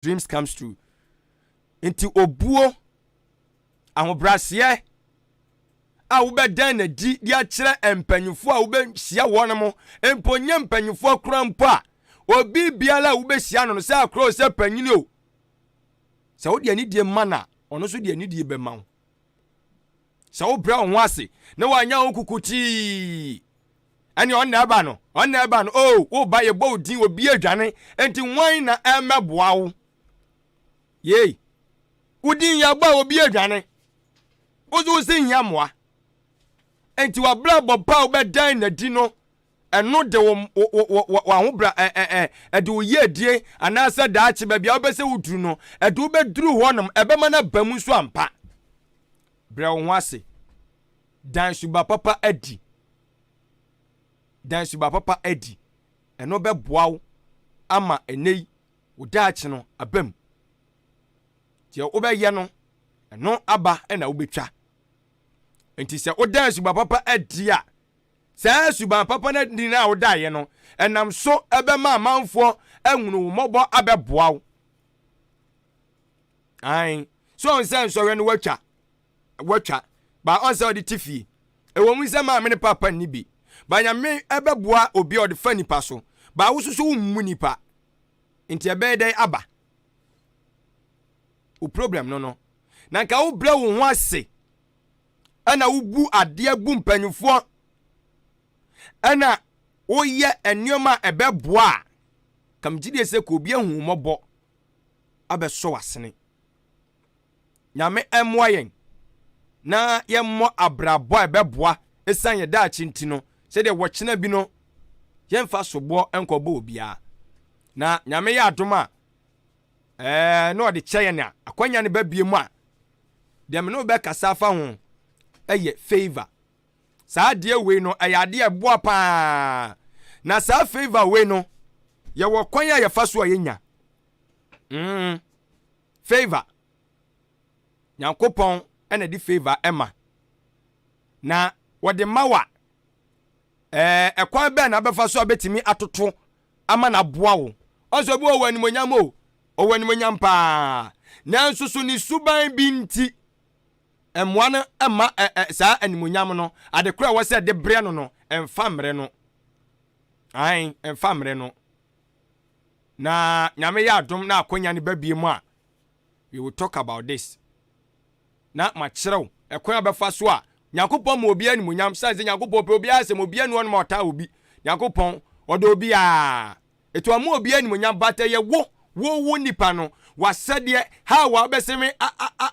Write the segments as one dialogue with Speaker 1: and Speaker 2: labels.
Speaker 1: dreams comes true. Inti obuo ahobrasiye a wo be dan na di dia kire empanyufo a wo be hia won mo emponye empanyufo krampo a obi biala wo be hia no se akro se panyini o se wo de ani die mana ono so de ani die be ma wo se wo bra wo ase na wanya wo kukuti ani on na eba no oh wo ba ye bo din obi adwane enti wan na emeboa wo ye udin ya gba obi adwane ozo se hia moa enti wa bra bopa obedan na di no eno de wa ho bra de wo ye die anasa da ache ba bia obese wuduru no de wo beduru honom ebema na bamu so ampa bra wo ase dan suba papa adi eno be boawo ama enei wo da ache no abam tie wo be ye no eno aba na wo betwa enti se odan suba papa adia se suba papa na di na oda ye no enam so ebe ma manfo ehunu mobo abeboawo ai so on se so no watwa ba on se odi tifi ewo mu se ma me papa ni bi ba nya me ebeboa obi odi fani pa so ba wo susu mu nipa enti ebe dai aba o problem no na nka wo bra wo ho ase ana ubu ade bu mpanyufo ana oye enoma ebeboa kamgide se ko obi ehu mobo abeso wasene nyame emoyen na yemmo abrabo ebeboa esan ye da chinti no se de wochena bi no yemfa sobo enkobo obia na nyame ya adoma no de cheye na akwanya ne babie mu a de me no be kasa fa ho eye favor sa de we no ayade eboa pa na sa favor we no ye wo kwanya ye fa so yenya favor Nyankopon ena di favor ema na wode mawa ekwan be na befa so betimi atoto ama na boa wo onso bi owani monyam owani monyam pa na nsusu ni suban binti emwana ema sa animonyam no adekura wo se de bre no emfamre no ai emfamre no na nyame ya adom na akonya ne babie mu a we will talk about this na machirew ekwan befa so a Nyankopon mo obi animonyam sanze Nyankopon pe obi asem obi anu no ota obi Nyankopon odo obi a eto amu obi animonyam bata ye wo nipa no wasede ha wa beseme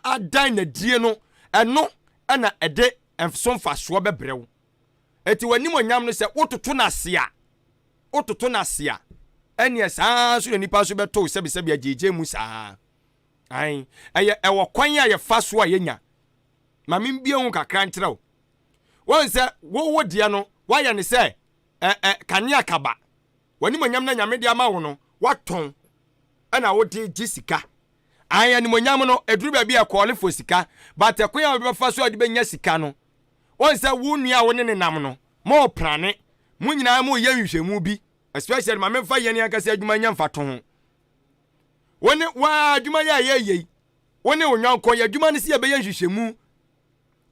Speaker 1: adan na die no eno ana ede enfsomfa so bebrew eti wanimonyam no se wototo na sia ene saa so nipa so beto sebi ajeje mu saa ai ewo kwan a ye fa so a yenya mame mbie hu kakra ntrew won se wo dia no waya ne se kane akaba wanimonyam na nyame dia ma wo no waton ana wo de jisika aya ni monyam no eduru ba bia call for sika but ekwan a be fa so ade benya sika no won se wo nua wo ne nam no mo prane mu nyina mo ye hwehwemu bi especially ma memfa ye ne akase adwuma nya mfa to ho woni wa adwuma ye woni onyanko ye adwuma ne se ye be ye hwehwemu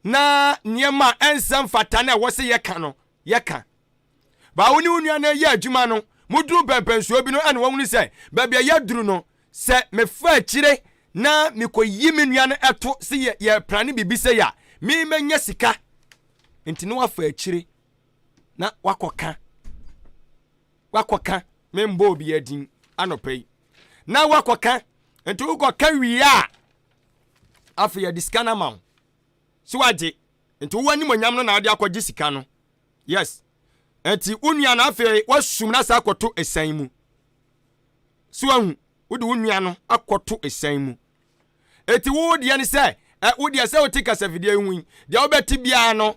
Speaker 1: na niema ensam fatane a wo se ye ka no ye ka ba woni nua na ye adwuma no muduru pempensuo bi no ene wo hunu se ba bia ye duru no se me fa chire na mikoyi me nua no eto se ye prane bibi se ya mi menya sika enti no afa chire na wakoka me mbo obi adin anopai na wakoka enti ukoka wi a afa ye diskana ma so waje enti wo ani monyam no na ade akogye sika no yes enti unua na afa wasum na sa akoto esan mu so ahu wode unua no akoto esan mu enti wo de ne se wo de se wo tika sa video hu de wo beti bia no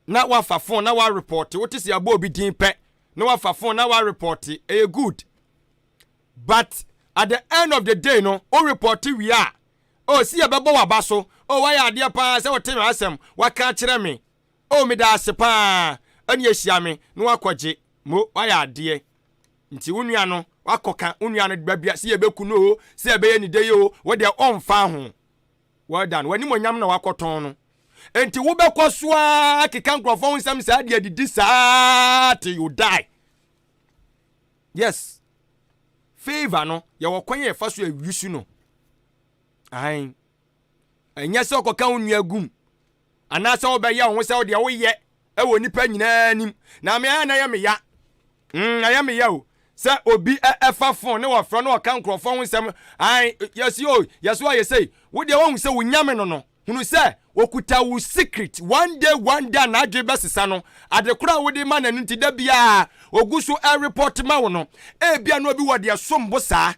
Speaker 1: na wafa phone na wa report wo tisi abo obi din pe na wafa phone na wa report good but at the end of the day no o report we are si e bebo wa baso why ade pa se wo temi asem waka kire me me da ase pa ani ehia me na wakogye mo why ade nti wonua no wakoka unua no babia se ye beku no se ye be ni de yo wo de onfa ho well done wani monyam na wakoton no enti wo bekoso a keka nkrofo nsam sa de adidi sa till you die. Yes, favor no ye wo kwan ye fa so awisu no ai enya se okoka unua gum ana se wo be ya wo se wo de wo ye e wo nipa nyina anim na me ana ya me ya aya me ya o se obi efa phone ne wo fro no oka nkrofo nsam ai yes yo yes why you say wo de wo se wo nyame no hunu se okuta wo secret one day na adwe besesa no adekora wo de ma na nti da bia oguso report ma wo no e bia no bi wo de sombo saa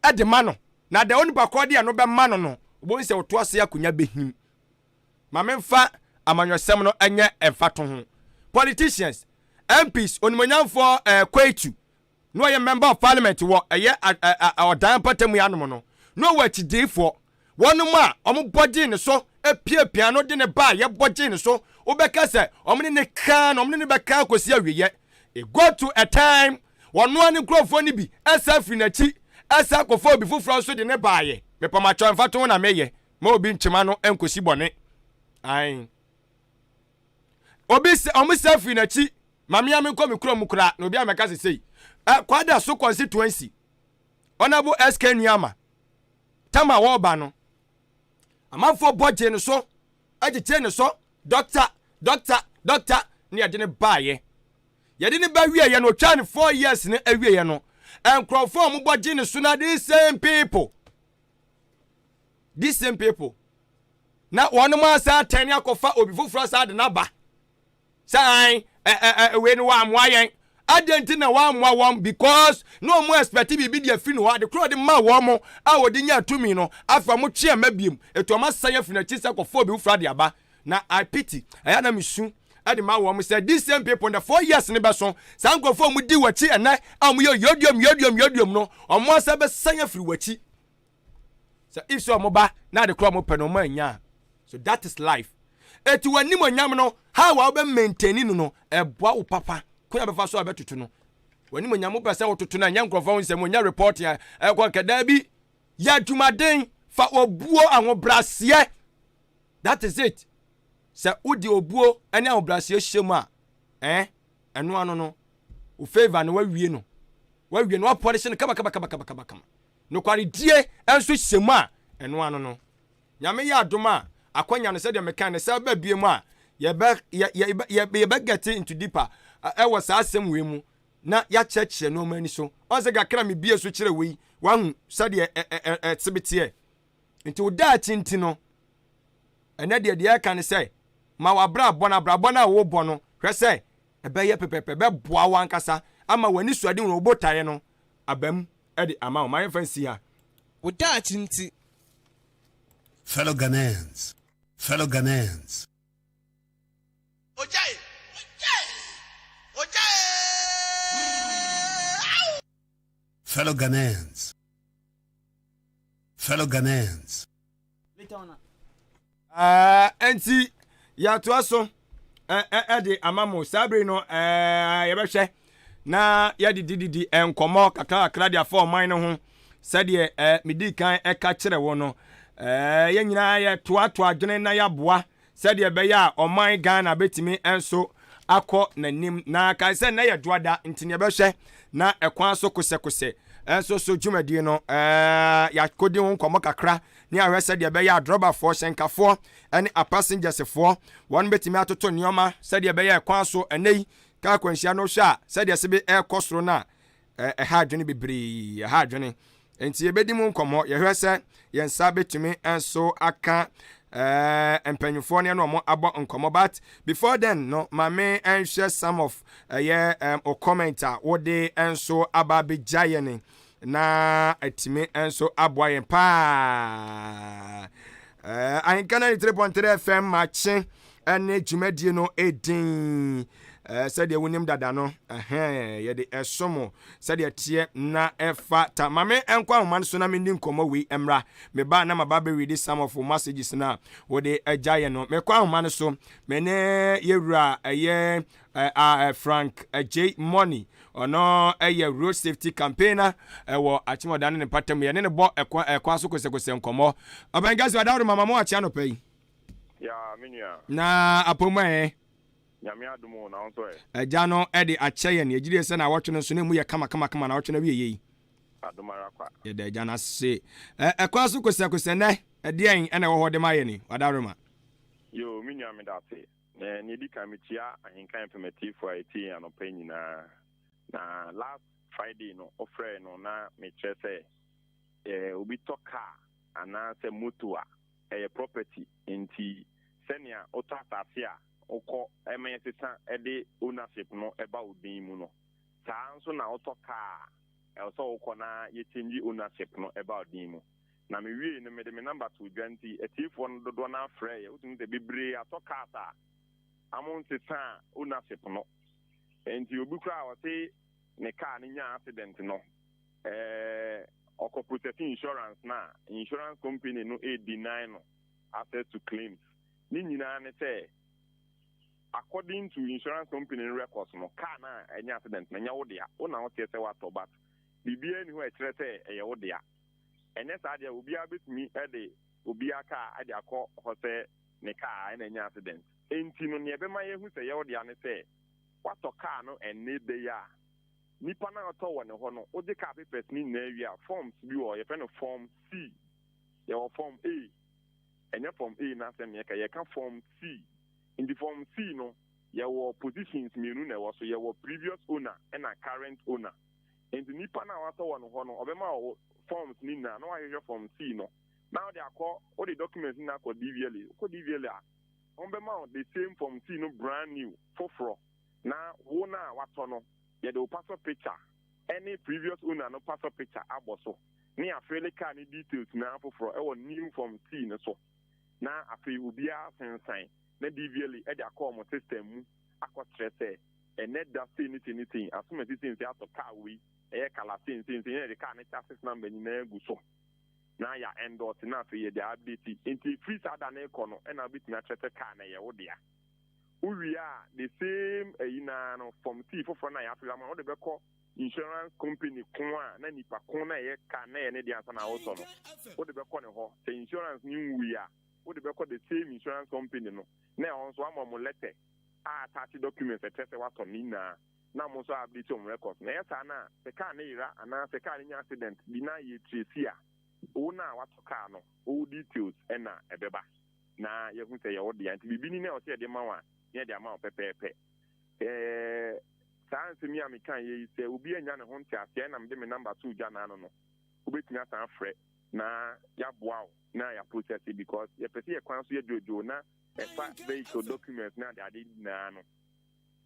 Speaker 1: ade ma no na de oni bakọ de no be ma no obo se wo to ase akonya behim ma memfa amanyosem no enye emfato ho politicians MPs onimonyamfo Kwetu no ye member of parliament wo eye odan patam ya no no wachidifo wonu ma omo body ne so epiapia no de ne ba ye body ne so obeka se omo ne ka no omo ne beka akosi awiye e go to a time wonu ani krofo ni bi esa firi na chi esa kofo bi fufuro so de ne ba ye mepama cho mfato na meye ma obi nchima no enkosi bone ai obi se omo se firi na chi mami ya me ko me kuro mu kura na obi ameka se sei kwada so constituency honorable SK Nyama tama wo ba no amafo budget no so agite no so doctor ne yade ne baaye yade ne ba wie ye no twa ne 4 years ne awie ye no enkrofo mu budget ne so na these same people na wonu ma sa tani akofa obi fufuro sa de na ba sai we no wa amwayen adenti na wa amwa wom because no mo expect bi de afi no wa de kro de ma wo mo a wodi nya tumi no afa mo twe mabiem eto ma sanya fi na chisa kofo bi ufra de aba na I pity aya na misu ade ma wo mo say these same people in the 4 years ne be so san kofo mu di wachi ena am yo yodium no omo asa be sanya firi wachi so if so mo ba na de kro mo pe no ma nya so that is life eti wani mo nyam no how wa be maintain no eboa wo papa ko be fa so abetutu no wani mo nyam pese wo tutu na nya nkrofo nsem nya report ya ekwa kada bi ya dwumaden fa obuo anwobrase that is it se udi obuo ene anwobrase hyem a eno ano no o favor no wawie no wa polish no kaba no kwari die enso hyem a eno ano no nyame ya adoma akwanya no se de meka ne se ba bie mu a ye be get into deeper e was asem we mu na ya cheche no mani so onse ga kra me bie so kire we wahu se de tibete nti o da tinti no ene de ka ne se ma wa bra bona wo bo no hwe se e be ye pepepe be boa wan kasa ama wani suade wo botare no abam e de ama o my fancy ha
Speaker 2: o da tinti
Speaker 3: Fellow Ghanaians.
Speaker 4: Ojai.
Speaker 3: Fellow Ghanaians.
Speaker 1: Enti ya to aso de amamo sabre no ye behwe na ya didi enkomo kakra dia for man no ho sade medi kan eka kire wo no ye nyina ye to adwene na ya boa sade be ya oman Ghana betimi enso akọ nanim na kai se na ye doada ntine behwe na ekwan so kose enso so dwumadi no ya kodi ho nkomo kakra ni ahwese de be ya droba for senkafo ene a passengers for one betimi atoto nioma sade be ya ekwan so enei ka kwanhia no hwa sade sebe ekosoro na ha adwene bebre ha adwene enti ebedi mu nkomo ye hwese ye nsa betimi enso aka empanyufo ne no mo abo nkomo but before then no mame and share some of o commenter what they enso ababe giant na atime enso aboyen pa I can 3.3 FM matching ene dwumadie no edin said the winning dadano ye de esomo said the tie na efa ta mame enkwa man so na me ndi nkomo we emra me ba na ma be read some of messages na wo de agya no me kwa man so me ne yewura eye Frank J Money ono road safety campaigner wo achimodan ne patam ye ne bo ekwa so kose nkomo abangazi wadawro mama mo acha no pay
Speaker 5: ya minia
Speaker 1: na apoma
Speaker 5: nyame adumo na onso
Speaker 1: agya no de ache ye ne agire se na wotwe no so ne mu ye kama na wotwe na wie yi
Speaker 5: adumara kwa
Speaker 1: ye de agya na se ekwa so kose ne de en ene wo hode ma ye ni wadawro ma
Speaker 5: yo minia me da se ni di kamitia ahinkan informative for IT anopa nyina na last Friday no ofre no na me chese obi toka ana se motoa property inti senia otata a oko emesesa de ownership no eba odin mu no saa nso na otoka so oko na ye change ownership no eba odin mu na me wie no me de me number to 20 etifo no dodo na frɛ ye utumi de bebre atoka sa amon sesa ownership no enti obi kra wo se ne car ni nya accident no oko protect insurance na insurance company no deny no access to claims ni nyina ne say according to insurance company records no car na enya accident na nya wo dia wo na wo tie say wa to but bibia ni ho e kire say eye wo dia ene sa dia obi abetumi de obi aka ade akọ ho say ne car na enya accident enti no ne ebema ye hu say ye wo dia ne say wato car no enne de ya nipa na to wo ne ho no o de car papers ni na awia forms bi wo ye fe no form C ye wo form A enya form A na se me ka ye ka form C in the form C no ye wo positions mienu na wo so ye wo previous owner and a current owner and the nipa na wato wo no ho no obema wo forms ni na no wa ye form C no now they akọ all the documents na ko DVL a obema the same form C no brand new foforo na wo na wato no ye do passport picture any previous owner no passport picture aboso ni afele car ni details na foforo e wo new form C no so na afi ubia sensan na DVL e de akọ mo system mu akọ trese e net da say anything assume anything say ato car we e kala thing the car net access number ni na egu so na ya endorse na afi ye de update into free sada na ekọ no e na bit na trese car na ye wo dia uria the same ina no from C for na ya afila ma wo de beko insurance company kwa na nipa kwa na ye car na ye ne dia sa na wo so no wo de beko ne ho the insurance ni wuya wo de beko the same insurance company no na also am letter attach documents test what on na mo so update on records na yesa na the car na ira ana the car ni accident bi na ye trace a wo na wato car no all details na ebeba na ye hu say ye wo de anti bibi ni na o say de ma wa ye de ama pepepe science mi am kan ye say obi anya ne ho ntia na me de me number 2 ja na no obetumi asa afre na ya boa na ya process it because ye pese ye kwan so ye jojo na efa vehicle documents na de na no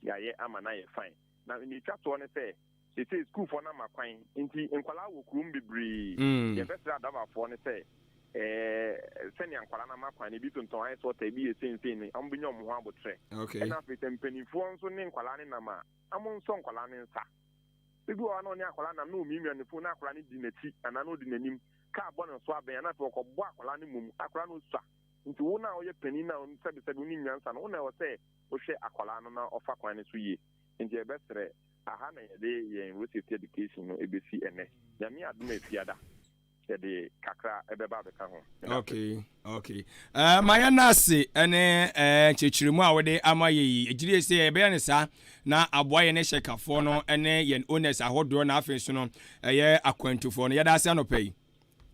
Speaker 5: ya ye ama na ye fine na ni twato ne say they say school for na makwan nti nkwala wo kurum bibri ye pese adaba for ne say seni nkwala na makwan ni bi tonton ai so ta bi ye sense ni am binyo mo ho abotre
Speaker 1: okay
Speaker 5: na fe tempenifo nso ni nkwala ni na ma amon so nkwala ni nsa bibi wa no ni akwala na no mi mi fo na akwala ni di nachi ana no di nanim ka bo no so aben na fe ko bo akwala ni mum akwala no so nti wo na oye pani na on sabi ni nyansa no na wo se wo hwe akwala no na ofa kwan ni so ye nti e besere aha na ye de ye university education no ebesi ene nyame aduma efiada ye de kakra ebeba beka ho
Speaker 1: okay maya nase ene chechirimu a wode ama ye ejire se ye be ne sa na aboa ye ne hyekafo no ene ye owners ahodoro na afen so no ye akwantufo no ye da se no pay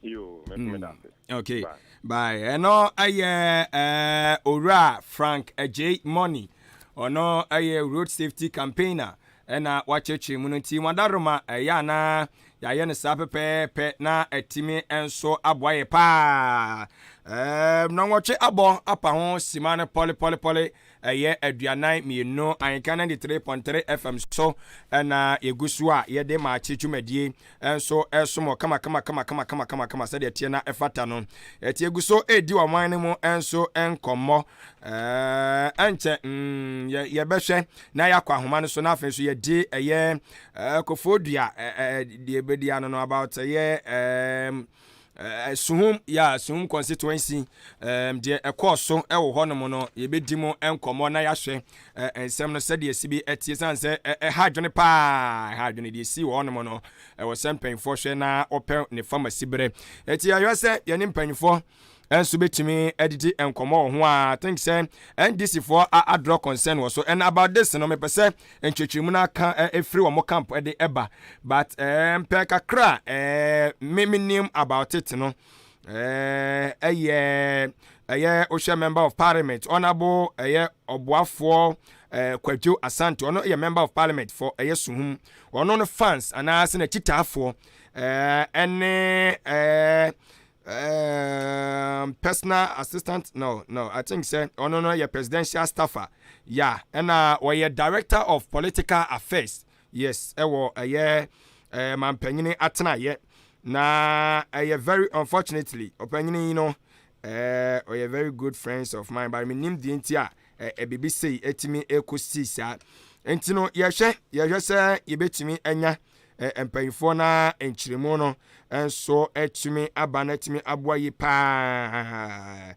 Speaker 5: yo me da se
Speaker 1: okay bye eno aye ora Frank J Money ono aye road safety campaigner ena wacheche mununti wadaroma ya na ya ye ne sa pepe na etimi enso aboaye pa na watch abo apa ho simane pole ye aduanan mienu anka 93.3 FM so na yegusu a ye de Maakye dwumadie enso esomo kama said tie na efata no tie eguso edi waman mu enso enkomo enche ye behwe na yakwa ahoma no so na afen so ye di ye kofodua de ebedia no about ye Suhum constituency de ekoso ewo honom no yebedi mo enkomo na yahwe ensem no sede sibi etie sanse hadwene de si wo honom no ewo sempenfo hwe na opel ne pharmacy bre etie ayose ye ne mpanfo enso betimi edidi enkomo ho a think say NDC for a draw concern was so and about this no me pese entwetwemu na ka efri wo mo camp e de eba but pe kakra minim about it no eye Osha member of parliament honorable Obuafo Kwadwo Asante ono ye member of parliament for Suhum ono no fans anase na chitafo personal assistant no I think say no your presidential staffer and or director of political affairs yes ewo mampanyini atena ye na very unfortunately opanyini or very good friends of mine but me nim di ntia BBC etimi ekosi sa enti no yehwe say yebetimi anya empanyifo na enchiremu no enso etumi abanatimi aboyi pa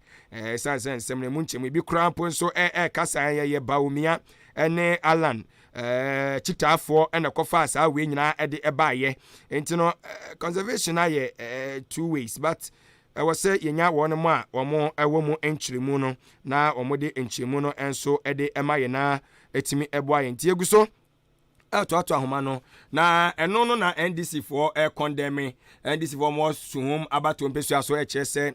Speaker 1: sansen semne munchemu bi krampo nso kasa ye baumia ene Alan chitafo ene kofa asa we nyina de ebaye enti no conservation aye two ways but I was say yenya won mu a omo ewo mu enchiremu no na omo de enchiremu no enso de emaye na etimi eboaye enti eguso to ahoma no na eno no na NDC for condemning NDC for more Suhum abato mpesu aso echese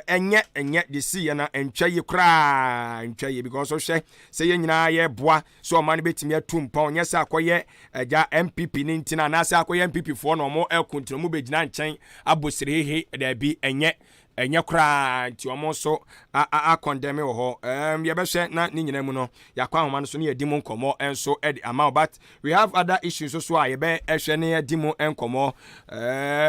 Speaker 1: enye de see na entwaye kra entwaye because so hwe say ye nyina ye boa so man betimi atumpa onye se akoye eja MPP ni ntina na se akoye MPP for no mo ekontromu mu begina nchen abosirehe da bi enye kra nti omo so a condemn wo ho ye be hwe na ni nyina mu no yakwa ahoma no so ne yedi mu nkomo enso edi ama but we have other issues so a ye be hwe ne yedi mu enkomo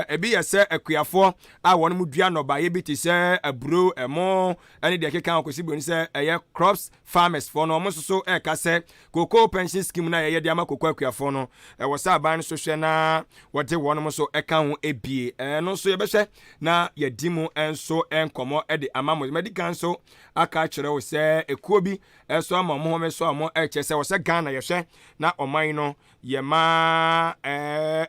Speaker 1: ebi ye se akuafo a won mu dua no ba ye biti se aburo emo ene de keka akosi boni se eye crops farmers for no omo so ka se cocoa pension scheme na ye de ama cocoa akuafo no wo sa ban so hwe na wote won so ka ho ebie no so ye be hwe na yedi mu so enkomo ede amamo medical so aka kire wo se ekuo bi so amamo ho me so amo echese wo se Ghana ye hwe na oman no ye ma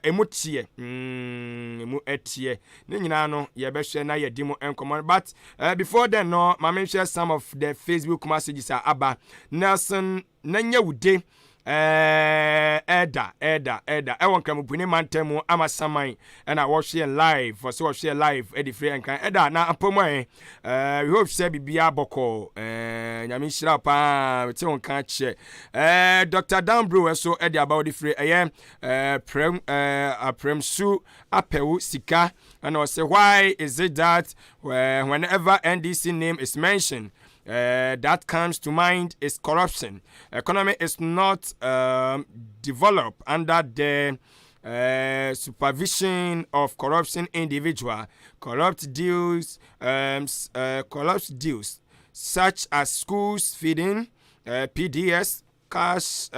Speaker 1: emutie emu etie ne nyina no ye be hwe na ye di mu enkomo but before then no ma me share some of the Facebook messages aba Nelson nanya wude Eda ewon kramupuni mantemu ama saman na wo share live for so share live edi free enkan eda na apomwe we hope say bibia boko nyame shira pa ti won kan che Dr. Danbro so edi about the free prem su apewu sika and I say why is it that whenever NDC name is mentioned that comes to mind is corruption. Economy is not developed under the supervision of corruption individual. Corrupt deals such as schools feeding, PDS, cash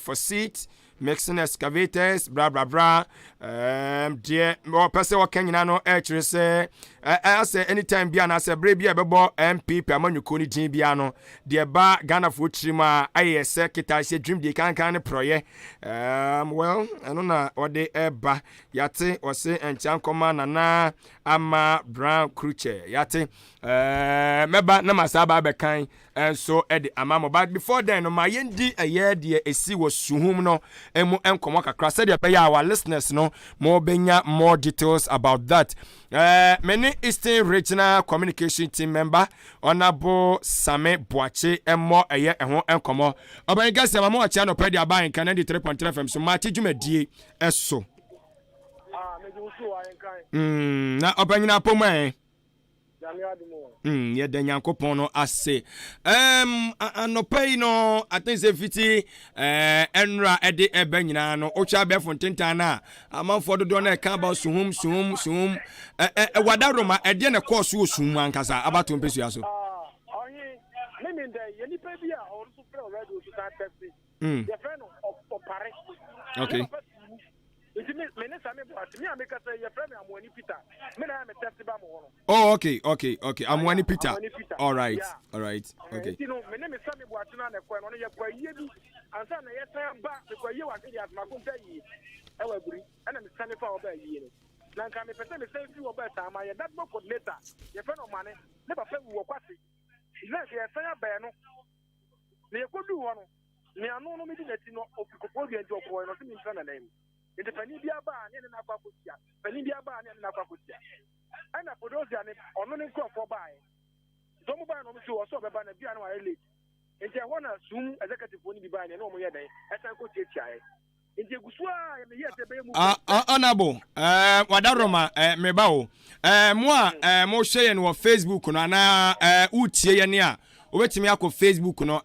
Speaker 1: for seats, mixing excavators, blah blah blah. Dear more person what can you know say I say anytime biana say brave bia bebo MP amanyuko ni din biano de ba Ghana for trima aye secretary say dream de kan proye well I don't know what they eba yate or say enchan koma na ama brown cruche yate meba na masaba be kan and so edi amamo but before then no my yendi aye de esi was Suhum no emu enkomo kakra said de be our listeners no more details about that. Many Eastern Regional Communication Team member Honorable Same Boache emo eye ehon enkomo. Oban gase mama wa cha no pedi aban kan 93.3 FM so Maakye dwumadie eso.
Speaker 6: Me ju so wa en kan.
Speaker 1: Na oban nyina pomo Yeah, the Yankopono ase. Anopay no, I think fiti enra edi ebenyina no ocha be fontentana amam for do na ka about sum wadaroma edi na course wo sum ankasa abato mpesu aso.
Speaker 6: Onye meaning the yeni pe bia or so play already to start testing. The friend of Paris.
Speaker 1: Okay.
Speaker 6: It means me make say your friend Amwani Peter. Me na me test ba mo.
Speaker 1: Oh, okay. Amwani Peter. All right. Okay.
Speaker 6: You know, me name is Sammy Boatina na kwa no ye kwa ye bi ansa na ye tan ba me kwa ye wa ke as ma ko pay yi. E wa buri. Ana me sane fa oba yi ni. Na nka me pese me say fi oba ta ma ye that book coordinator. Ye friend of mane. Ne ba fa wo kwase. Ile ye san ba no. Ne ye ko du wo no. Ne anu no me di nati no okukoko bi enti okwo no se mi ntra na name. Iti pani bia ba ne na kwa kosia. Pani bia ba ne na kwa kosia. Ana podosia ne ono ne nkofo ba e. Domo ba no msi wo so be ba na bia na wa elite. Enti e wona sum executive oni bi ba ne no mo ye den. Esan ko tietia e. Enti gusu a me ye te be mu.
Speaker 1: Honorable wadaroma me ba o. Mo a mo share no Facebook no na utie ye ne a obetimi akọ Facebook no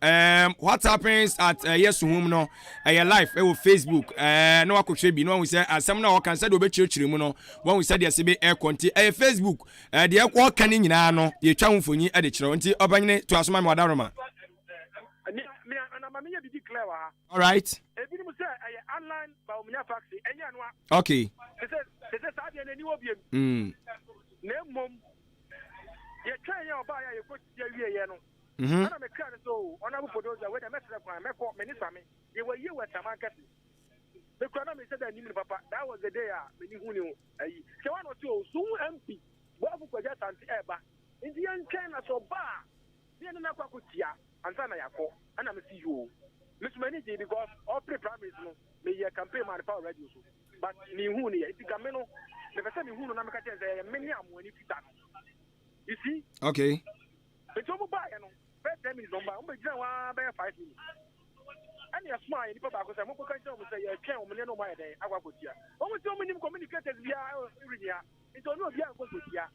Speaker 1: what happens at yes home no live Facebook no akọhwe bi no wan say asem na o kan say do obechirechire mu no wan say de se be conti Facebook de ekọ kan nyina no ye twa mfonyi de kire nti obanyene to asoma me wadaroma all right
Speaker 6: online ba omunya faxi enya no
Speaker 1: okay
Speaker 6: se sa de ni obi na mom ye twa ye oba ya ye ko tie wie ye no ana me kan so ona bu podoza we de metre kwan me ko me ni same ye wa ye wa tamankati me ko na me said that ni papa that was the day me ni hu ni ayi se wa no ti o sun MP bo afu ko ja tanti eba ndi yan kan na so ba ni na kwa kutia ansa na yakọ ana me see you me so many dey because all primaries no me ye campaign man power radio so but ni hu ni e ka me no me pese ni hu no na me ka tell say me ni amoni fita you see
Speaker 1: okay
Speaker 6: it's over by no 10 minutes on by o be jira wa be 5 minutes ani asma ye ni papa ko say mo ko kan say mo say ye twen o me no ma ye den agwa ko tia o mo ti o nim communicators bia irinia into no bia ko tia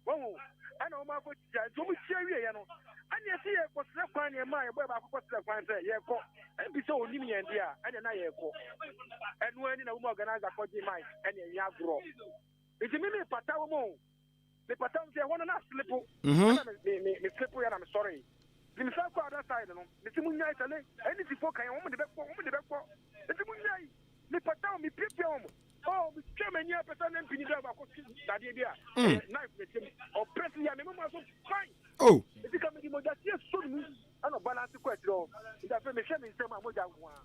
Speaker 6: wo ana o ma ko tia to mo tia wie ye no ani ase ye ko sre kwan ne ma ye boy ba ko sre kwan say ye ko en bi so onim ye ndi a ani na ye ko enu ani na wo organizer ko ji mai ani ye agro iti mi pata wo mo me patam say one na slipo me slipo ya na me sorry dim sa ko other side no me ti munya itale any ti fo kan wo me de bekọ eti munya me patam me pipia wo oh me chama nya person na mpini da ba ko dade bia knife me tim o press ya me mo so fine
Speaker 1: oh
Speaker 6: eti ka me di moja tie so nu ana balance ko etro ida fe me hwe me nsem a moja nko a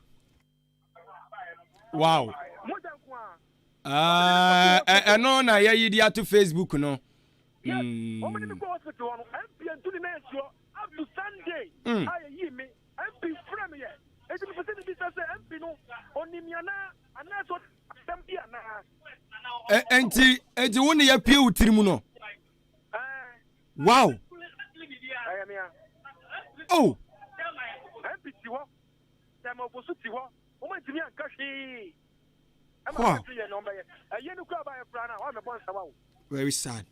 Speaker 1: wow
Speaker 6: moja nko
Speaker 1: a no na ya yidi ato Facebook no
Speaker 6: yes o me go hospital no MP antuni na esio up to Sunday I yi me MP frame ye eti me pese bi say MP no onimiana ana so tambia na
Speaker 1: enti woni ya pie utiri mu no wow oh
Speaker 6: MP ti ho dem obosu ti ho o ma timi anka hwe
Speaker 1: wow very sad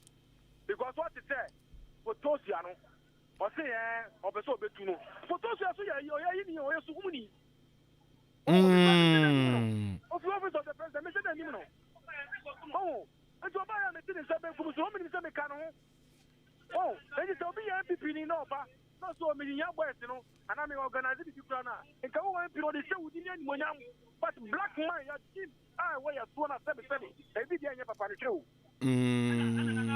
Speaker 6: because what it say Potosia no o say obeso obetu no Potosia so ya ni o yesu humuni of the office of the president me say that no oh and to buy me tin say be kumu so me say me kan ho oh and so be MPP ni no ba no so me nya boys no and I organize the people na en ka wo MPP no dey say we ni monyam but black man ya team where you so na 7 e bi dia nya papa ni trew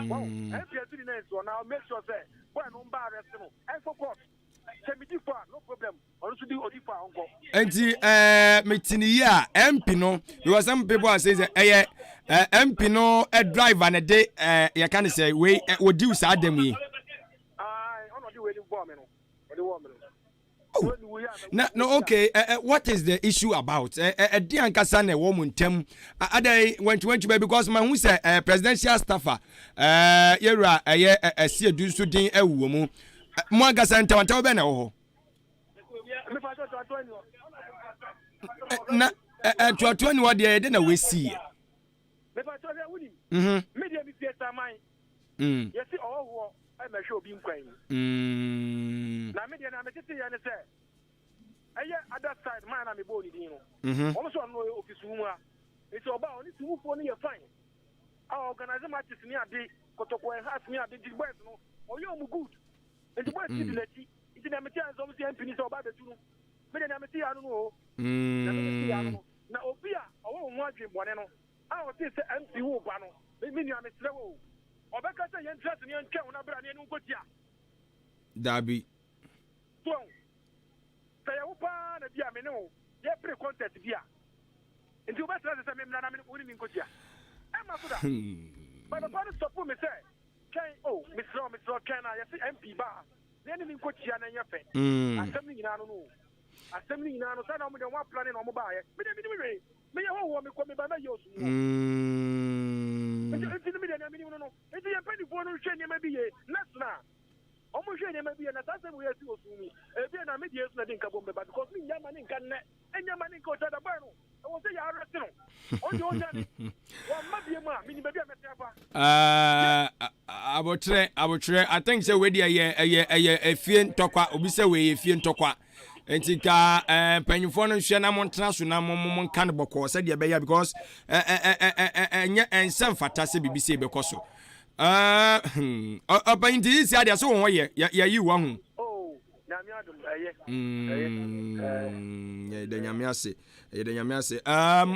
Speaker 6: wow MPP ni na so now make sure say boy no mba arrest no and for court say me differ no problem on so di odifa onko
Speaker 1: enti metini ya MP no because some people are saying MP no a driver na dey you can say we odi usa dem yi
Speaker 6: on odi we ni bo me no odi wo me no
Speaker 1: no okay what is the issue about di ankasa na wo muntem adai went by because my who say presidential staffer yera ese edu so din awuo mu mo ankasa ntawanta be na wo ho na to ni wo de na we see
Speaker 6: me pa to wuni media bi fiesta mai Yes, all I may show being quaint. Now, media, I'm a city and say, I at that side, man, I'm a body, also, I know office rumor. It's about only 2 for near fine. Our organizer matches near the Kotoko and has near the Jibwes, or you're good. It's what it's in the materials of the MP about the two. But I don't know. Now, Opia, I won't watch him one. I was just empty who panel. They mean you are Mr. Or because I interest in your account, I'm not going to go.
Speaker 1: Dabi.
Speaker 6: So, say, Opa, the Diamino, they're pretty content here. And you better than I'm in Kotia. But the party support me say, Mr. Can I see MP bar? Then in Kotia and your face. Assembly, I don't know. Assembly, I don't know. I want planning on mobile. But anyway, may I want me coming by yours? It's in the middle. It's a penny for no shame, maybe a national. Almost shame, maybe an assassin will see me. Again, I made years nothing come but because me, Yamanin can net, and Yamanin got at the barrel. I will say, I'm resting. On your journey. Well, maybe a man, maybe
Speaker 1: I will try. I think so. Where a fiend talker, Obisa way, a fiend talker. Entika panyimfo no hwe na montraso na momon kan boko said ye beya because ensem fata se bibisi bekoso opanti isi ade so won ye yi wa hu
Speaker 6: nyame adum
Speaker 1: ye de nyame ase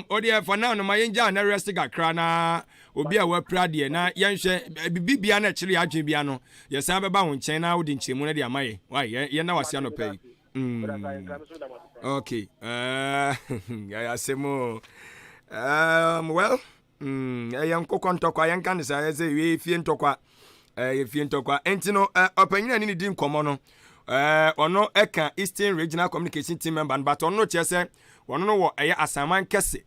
Speaker 1: odi for now no mayenja na rest kakra na obi a wa prade na yenhwe bibibia na kire adwen bia no ye san beba ho nchen na odi nchemu na de amaye wa ye na wase no pay. Okay. I say more. Well. I am Kokon I can say we fien tokwa. Fien tokwa. Entino opinion any dim common. Ono eka Eastern Regional Communication Team member, but ono chese. Ono no wo asaman kese.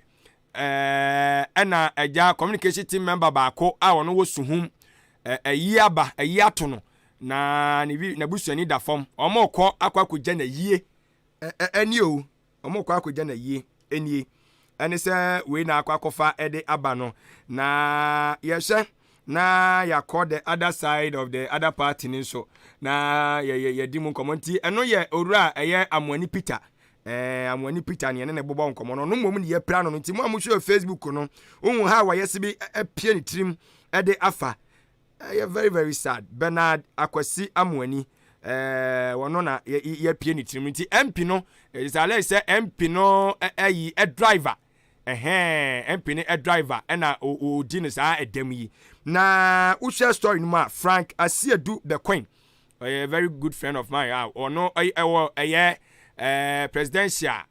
Speaker 1: Ena eja communication team member baako a ono wo suhum. Yiaba yiato no. Na ni na busuani da fom omo kọ akwa na yie eni o omo kọ akwa na yie eni eni se we na akwa kofa ede aba no na yehwe na yakọ the other side of the other party ni so na ye dimu komonti eno ye owura eye amwani Peter amwani Peter ne na bobo nkomo no mom ni ye pra no nti mo amusho Facebook no ohun ha wa yesi bi apia ni trim ede afa. Very, very sad. Bernard Akwasi Amwani. Wono na ye pie ni trimiti. MP no is ale say MP no a driver. MP ni a driver. Ena o di sa edem yi. Na u share story no ma Frank Asiedu the Queen. A very good friend of mine. Ono presidential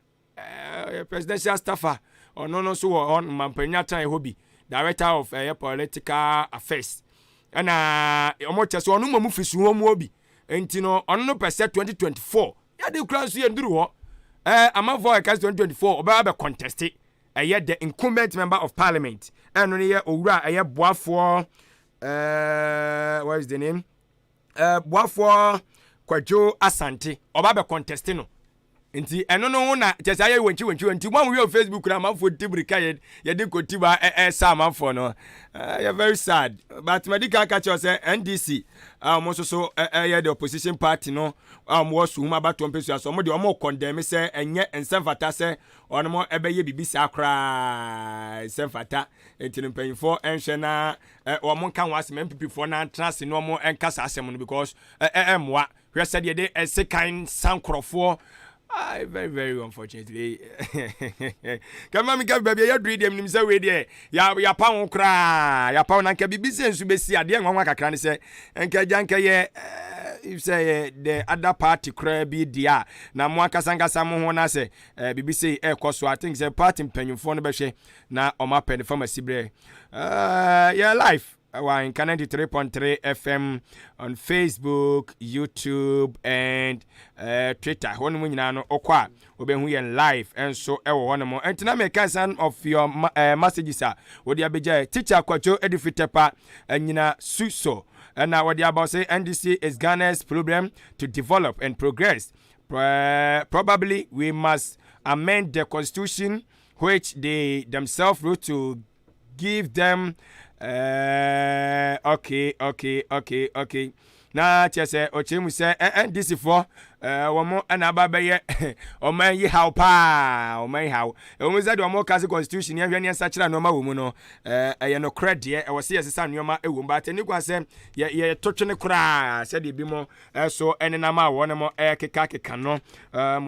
Speaker 1: staffer. Ono no so on mampanya tan hobby. Director of political affairs. Ana omo so onu mamu fisu homu obi enti no onu no pese 2024 ya de kura so ye nduru ho amafo e 2024 oba be contest the incumbent member of parliament eno ne ye owura boafo what is the name boafo Kwajo Asante oba be contest no nti eno no na chese aye wanchi nti mo we on Facebook na amafo tibrika ye de kotiba sa amafo no you're very sad but medical catch us NDC so the opposition party no was whom about 20 so mo de o condemn say enye ensefata say ono mo ebeye bibisa akra ensefata enti mpanyfo enhwe na o mo kan wasem MPP for na trans no mo enkasa asem no because emwa hwe said ye de sekan sankrofo. Very, very unfortunately. Come on, baby, you read them. Say we there. Ya pound cry. Ya pound and be busy and be see. I didn't want to say. And Kajanka if say the other party cry be dia. Na mwaka sanga samu hona say. BBC so I think the party penny phone beshe na oma penny from a sibre. Yeah, life. In 93.3 FM on Facebook, YouTube, and Twitter. One winner no okwa obehu yen live and so one more. And tonight make some of your messages sir. Wodi abeja teacher Kwacho Edifitepa and Suso. And now what they about say NDC is Ghana's problem to develop and progress. Probably we must amend the constitution which they themselves wrote to give them okay. Na tia say ochemu say this for womo ana babaye oman yi how pa oman how womo say do mo case constitution ya hwene nsa kira no ma wo mu no ye no credit e wo se yesesa nneoma ewo mba tani kwa se ye totwene kura se de bi mo so enena ma wo ne mo keka no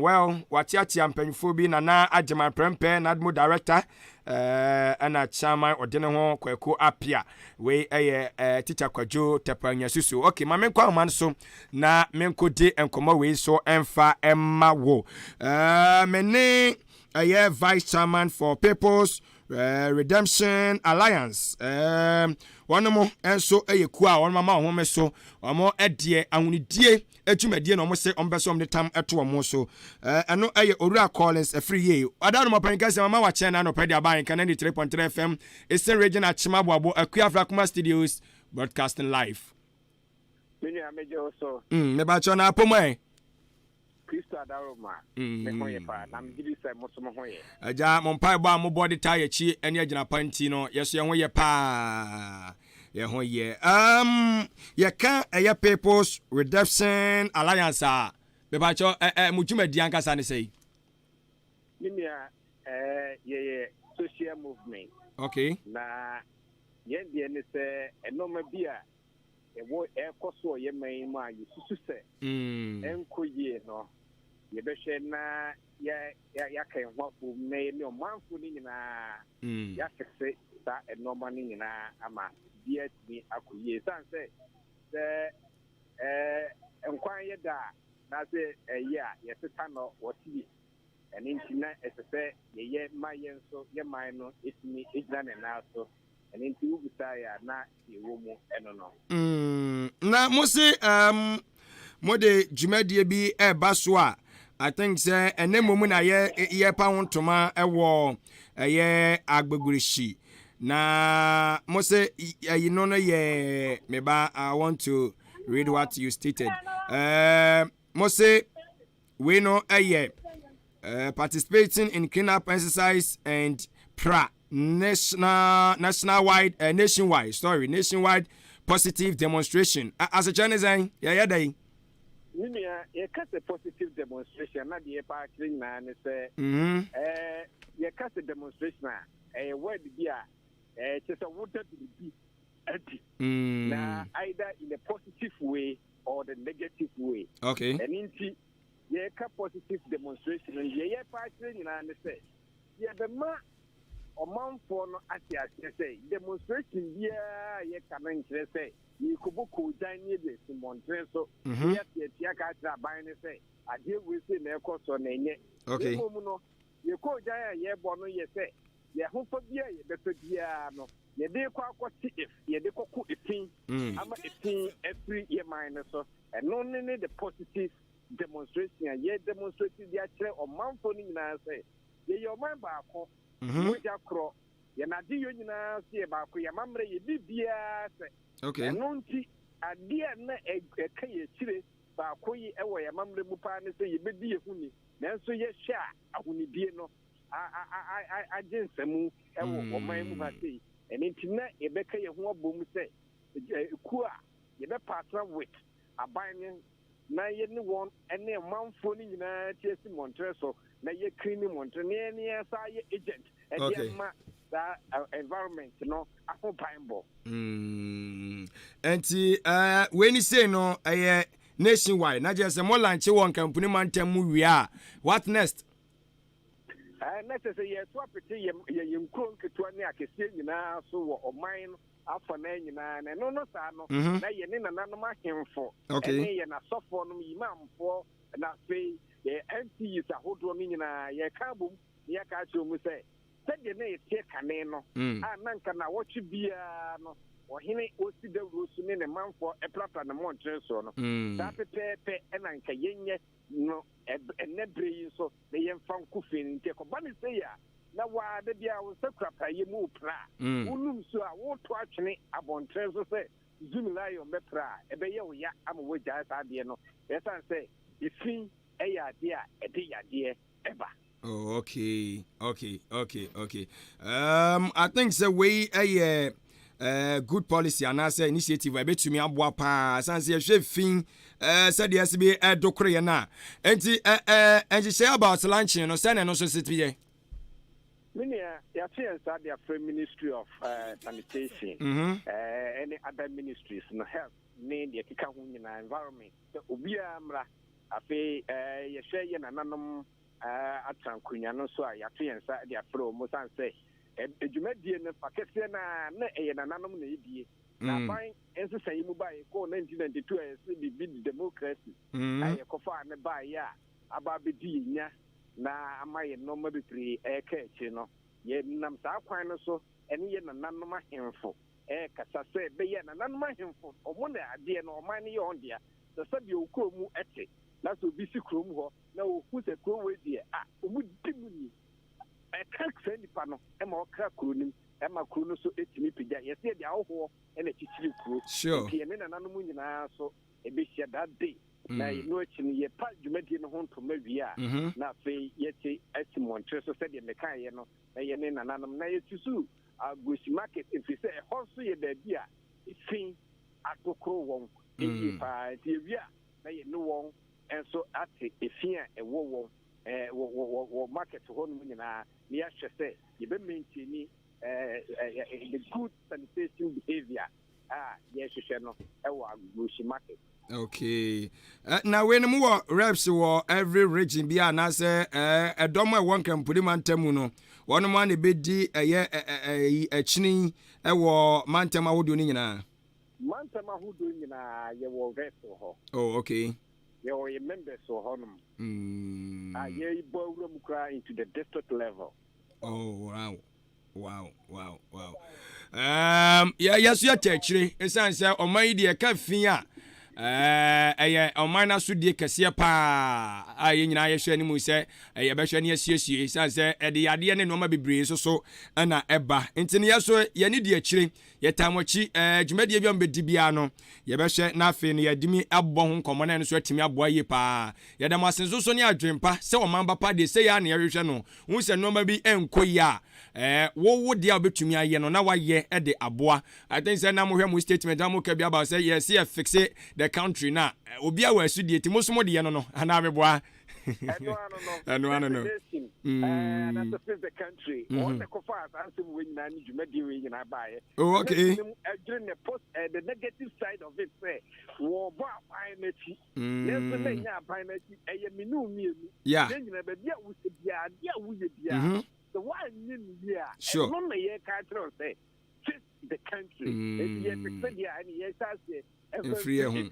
Speaker 1: well wachiachi ampanfo bi na agema prempe na admo director ana chama odene ho kwaku apia we teacher kwajo tepanya susu okay ma menkwa man so na menkodi enkomo we so emfa emma wo mene vice chairman for People's Redemption Alliance one mo enso ku a one mama ho me so omo edie ahunidie atwumadie na omo se ombeso omde tam eto omo so eno Owura Collins free ye ada no mapanka se mama wa che na no pedi aban kan 93.3 FM Eastern Region Achimabo Akuafra Kuma Studios broadcasting live
Speaker 6: mini amejo so
Speaker 1: me ba cho na apomai
Speaker 6: Kristo adaroma me hoye pa na mgidi se mosomo hoye
Speaker 1: aja mo mpa ba mo body tie chi ene agina panti no yeso ye hoye pa ye hoye ye kan People's Redemption Alliance be ba cho mutuma di ankasa ne sei
Speaker 6: mini ye social movement
Speaker 1: okay
Speaker 6: na ye die ne se enoma bia ewo ekoso ye man ma yususu se enkoye no ye be hwe na ya kan hwafo me ne omanfo ni nyina ya kese ta enoma ni nyina ama bia timi akoye sanse enkwan ye da na se ye teta no woti eninti na esese ye mayenso ye man no etimi ejina ne na so eninti ubisa ya na yewo mu eno no
Speaker 1: na musi mode dwumadie bi baso a I think say enemu na ye pa wontoma ewo ye agbegurishi na musi no ye meba I want to read what you stated musi we know participating in cleanup exercise and nationwide positive demonstration as a Chinese day
Speaker 6: Ninia ye kase positive demonstration na de pa clean na ne say ye kase demonstration a word bia chese woda bi adi na either in a positive way or the negative way
Speaker 1: okay
Speaker 6: and inti ye ka positive demonstration ye pa clean na ne say ye be ma omanfo no ati say demonstration bia ye kanan kire say ye kubuku dan ye be simontre so ye tia ka tra ban ne say ade we say na ekoso na enye
Speaker 1: okay
Speaker 6: mu no ye ko dan ye bo no ye say ye ho fa bia ye be fa bia no ye de kwa akwoti if ye de koku ifin ama ifin every year mine so and no ne the positive demonstration ye demonstration dia kire omanfo ni nyina say ye oman ba ko moja kro ye na di yo nyina se ba ko ye mamre ye bibia se
Speaker 1: okay
Speaker 6: eno nti ade na eka ye kire ba ko yi ewo ye mamre mu pa ne se ye bedi ye huni nanso ye hwa ahuni bie no a jensemu ewo oman mu ha sei eno nti na ye beka ye ho obom se ku a ye be partner with aban na ye ne won ene manfo ni nyina tiesi montre so na ye clean montre ne sa ye agent e ma that environment no aho pineable
Speaker 1: enti when you say no nationwide na just mo launch one company man temu wi a what next
Speaker 6: next say ye swap it ye nkron ketwa ne akese nyina so wo oman afọ na nyina na no sa no na ye ne nananom ahemfo ene ye na sofo no imamfo na fe ye MPs ahodo no nyina ye ka bom ye ka che mu se sede na ye tie kane no nanka na wochi bia no ohene osi dawro su ne manfo eplapa na montre so no sa pepe enanka yenye no enebre yi so na ye mfan kufin nke ko bani se ya na wa de bia wo sakrapa ye mu pra unum so a wo to atwene abontre so se zumlayo me pra ebe ye wo ya ama wo ja sa de no esan se ifin eya de a ede ya de eba
Speaker 1: Oh, okay. I think the way a good policy and as initiative I bet you me aboa pa san se hwe fin said yes be dokore na enti and share about luncheon no say no so sit be
Speaker 6: Minia, ya fiansa the Ministry of Sanitation, any other ministries, no health, name the Kika environment. The Ubia Mra, Afe, Yashay and Anonum at Sankunya, no so ya fiansa the Afro Mosan say, a Jumedian Pakistan, an anonymous lady. Now, buying as a say, you buy a 1992 as the democracy. I coffee and buy ya, about the na amaye no mabitri eke no ye nam sa kwan no so ene ye nananum ahemfo kasa se be ye nananum ahemfo omo na ade no oman ye on dia so sabi okromu ete na so bi si krom ho na ohu se krom we die omu dimuni ka kse nipa no ma okra kronim ma kro no so etimi pija ye se dia ho ene chichiri kro
Speaker 1: sure
Speaker 6: ye me nananum nyina so e be hia that day na no chini ye pa dwumadi no ho ntoma wia na fe yeti asimontre so said ye meka ye no na ye ne nananom na yetusu agosi market if you say horso ye da bia ifin atokro won e pa ti wia na ye no won enso ate efin a ewo won wo market ho no nyina ni ya hwese ye be maintain the good sanitation behavior ye hwehwe no ewo agosi market.
Speaker 1: Okay. Now when more reps were every region be an answer a doma one can put him on temuno. One man a bit a chini a war mantema who doing na.
Speaker 6: Mantema who doing na ye were vessel.
Speaker 1: Oh, okay.
Speaker 6: You are a member so honum. Ye ballroom cry into the district level.
Speaker 1: Oh wow. Yes, you're actually. It's answer on my dear Kafia. Omana so die kese pa aye nyina ye hwe ni mu se ye be hwe ne asiesie sanse de ade ne no ma bebre so na eba ntine ye so ye ne die akire ye tamochi dwumade bi ambedi bia no ye be hwe na afi ne yadimi abbo ho nkomo na ne so atimi aboa ye pa ye da masenso so ne adwempa se o mamba pa de se ya ne ye hwe no hu se no ma bi enkoyi a wo dia obetumi aye no na waye de aboa I think say na mo hwe mo statement am ka bi about say yes ye fix it the country na obi a wasu die timo so mo de no ana meboa no
Speaker 6: that's the country on the cofa answer when na ni dwumadi we nyina baaye
Speaker 1: okay
Speaker 6: during the post the negative side of it say wo ba aban na ti yes na nya aban na ti eye minu mienu nyina ba bia wo se bia dia wo ye bia the one in here
Speaker 1: sure
Speaker 6: no na ye ka tro say the country ye fix dia ani ye say
Speaker 1: free home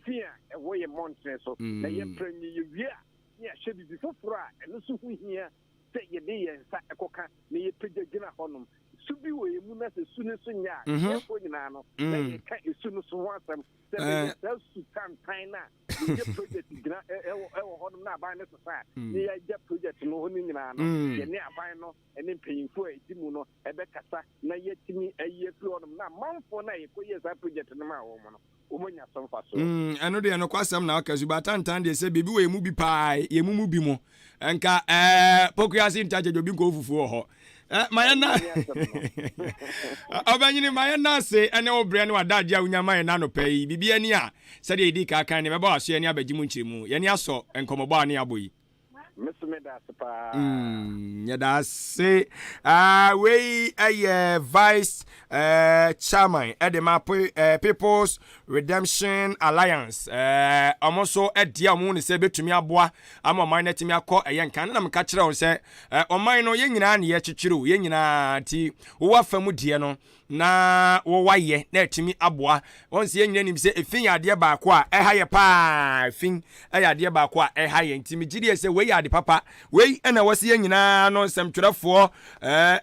Speaker 6: we months so na ye premier ye wia ya shebi before and so hu hia say ye dey nsa ekoka na ye pejagina honum subi wo emu na se sunu so nya ye ko nyina no na ye ka sunu so wansam say su kan na ye project gina e honum na aban ne so sa ye ye project no honu nyina no ye ne aban no ene mpanyinfo a edimu no ebe kasa na ye timi aye fi honum na manfo na ye ko ye sa project no ma wo mo no umunya somfa so
Speaker 1: eno de no kwasam na akazu batantan de se bibi we mu bi pa ye mu bi mo enka pokuasi ntaje jobi nko fufu ho mayana obanyini mayana se ene obre ne wadaje a unya mayana no pai bibi ani a se de idi ka kan ne beba aso ani abagimu nchiremu ye ni aso enkomobo ani aboyi
Speaker 6: Mr. Sapa.
Speaker 1: Yadase. We a vice chairman at the People's Redemption Alliance. Also at the Amun is able to me aboa. I'm a minor to me a call a young can. I'm catching on say, on mine no yen and yet chiru, yen tea, who are famudiano. Na wo waye na atimi aboa once ye nyina nim se efin ade ba kwa haye pa fin ade ba kwa haye ntimi gidi se we ade papa we na wose ye nyina no nsem twerefo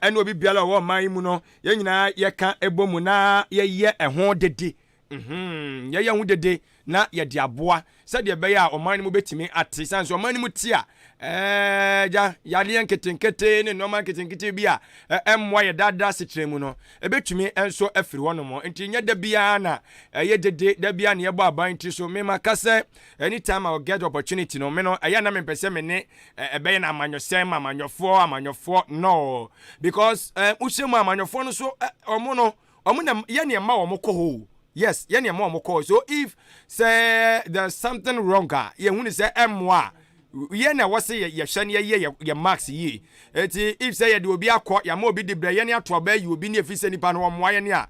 Speaker 1: ene obi biala wo man mu no ye nyina ye ka ebomu na ye ho dede ye ho dede na ye de aboa se de be ya oman mu betimi ate sanso oman mu ti a ja yale nketenkete ne normal nketenkete bi a emwa ye dada setremu no ebetumi enso afiri ho no mo enti nya da bia na ye dede da bia na ye bɔ aban ti so me makase anytime I get opportunity no me no aya na me pese me ne ebe na amanyofo no because ushemu amanyofo no so omo na ye ne ma omo kɔ ho. Yes, ye ne ma omo kɔ. So if say there's something wrong ye hu ni say emwa ye na wo say ye hwɛ ne ye marks ye eti if say ye de obi akɔ ya ma obi de bra ye ne ato aba yi obi ne efise nipa no mo aye ne a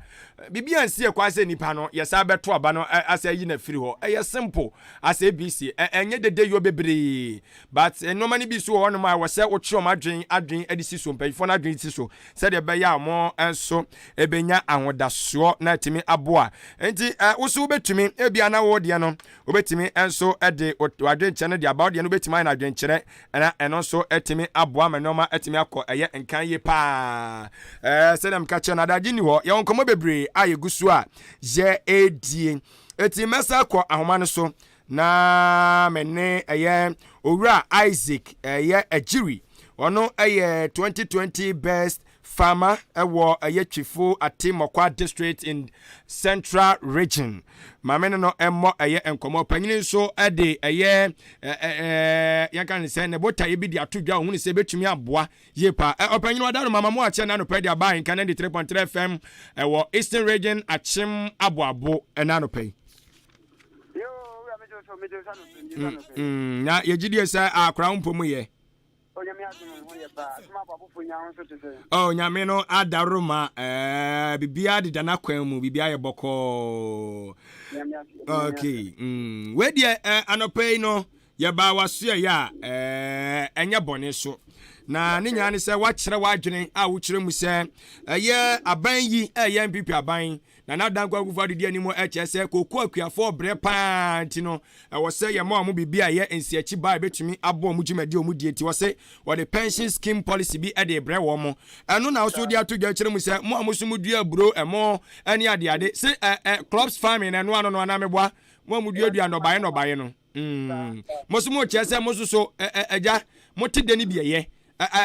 Speaker 1: bibia nsie kwa say nipa no ye sa beto aba no asa yi na firi ho ye simple as abc enye dede yo bebre but normally bi so ho no ma wo say wo kye o madwen adisi so mpanyfo na adwen ti so say de be ya mo enso ebenya ahodaso na timi aboa enti wo so betumi ebia na wo de no obetumi enso de wadwen chene de about de no betumi na adwen kyerɛ na eno so etimi aboa ma noma etimi akɔ eye nkan ye pa say dem ka kyerɛ na daji ni ho ye nkomo bebre aye gusu a je edie eti mesa kɔ ahoma no so na mene eye owura Isaac eye Ejiri ono eye 2020 best farmer ewo eye twifo Atimokwa district in Central region mamene no emmo eye enkomo panyini so ede eye yanka ne se ne bota ye bi di atodwa hu ne se betumi aboa ye pa opanyini wadaro mama mo ache na no pedi aban kan 3.3 FM ewo Eastern region achim aboabo na no pay na ye gidie sa akra mpomu ye oh nyame no adaroma bibia de dana kwan mu bibia ye boko okay we die anopei no ye ba waso ya enye bone so na ne nya ne se wa kyere wa adwene a wo kyere mu se ye aban yi ye MPP aban na na dan kwagufa de ani mu se koku akuafo bre pa nti no wo se ye mo bibia ye ensiachi ba betumi abo mu dwumadi omu die ti wo se wo the pension scheme policy bi de bre wo mo eno na wo so de atodwa kyere mu se mo amusumu dua bro emo ani ade se clubs farming eno ano no na meboa mo amudua dua no baye no mo so mo kyese mo so eja mo te de ni bi ye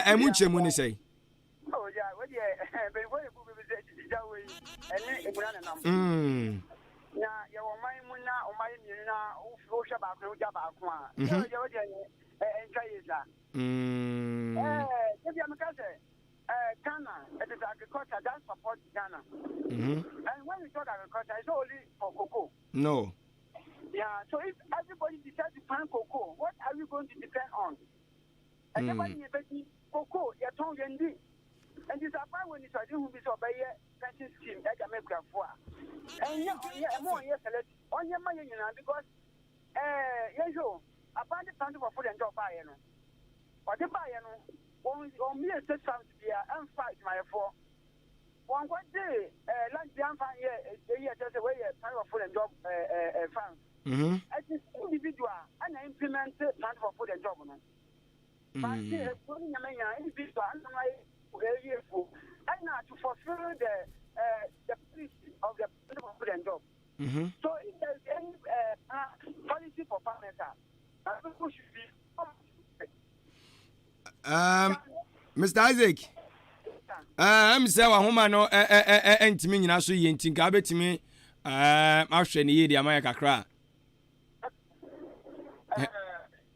Speaker 1: emu nchemu ni sei
Speaker 6: oh ja we die be wo bu be ja we ene ebuna na nam na ya wo mai mu na o mai mi na o hwe ba ko ja ba ko a ya we die enka yesa je bi amka se Ghana it is agriculture that support Ghana and when we talk agriculture it's only for cocoa
Speaker 1: no
Speaker 6: yeah so if everybody decides to plant cocoa what are we going to depend on everybody is cocoa ya ton yendi and this apart when it's who be so by pension scheme that make for and yeah more yes select on your money because yeso apart the plant for food and job buy no or the buy no on me a set sound be and fight my for one what day land the amfa here just away plant for food and job farm as an individual and implement plant for food and job no but individual and not to fulfill the policy of the food and job. So if there's any policy for farmers, people should be
Speaker 1: Mr. Isaac I'm say wa homa no entimi nyina so ye ntin ka betimi ahwe ne ye dia ma kakra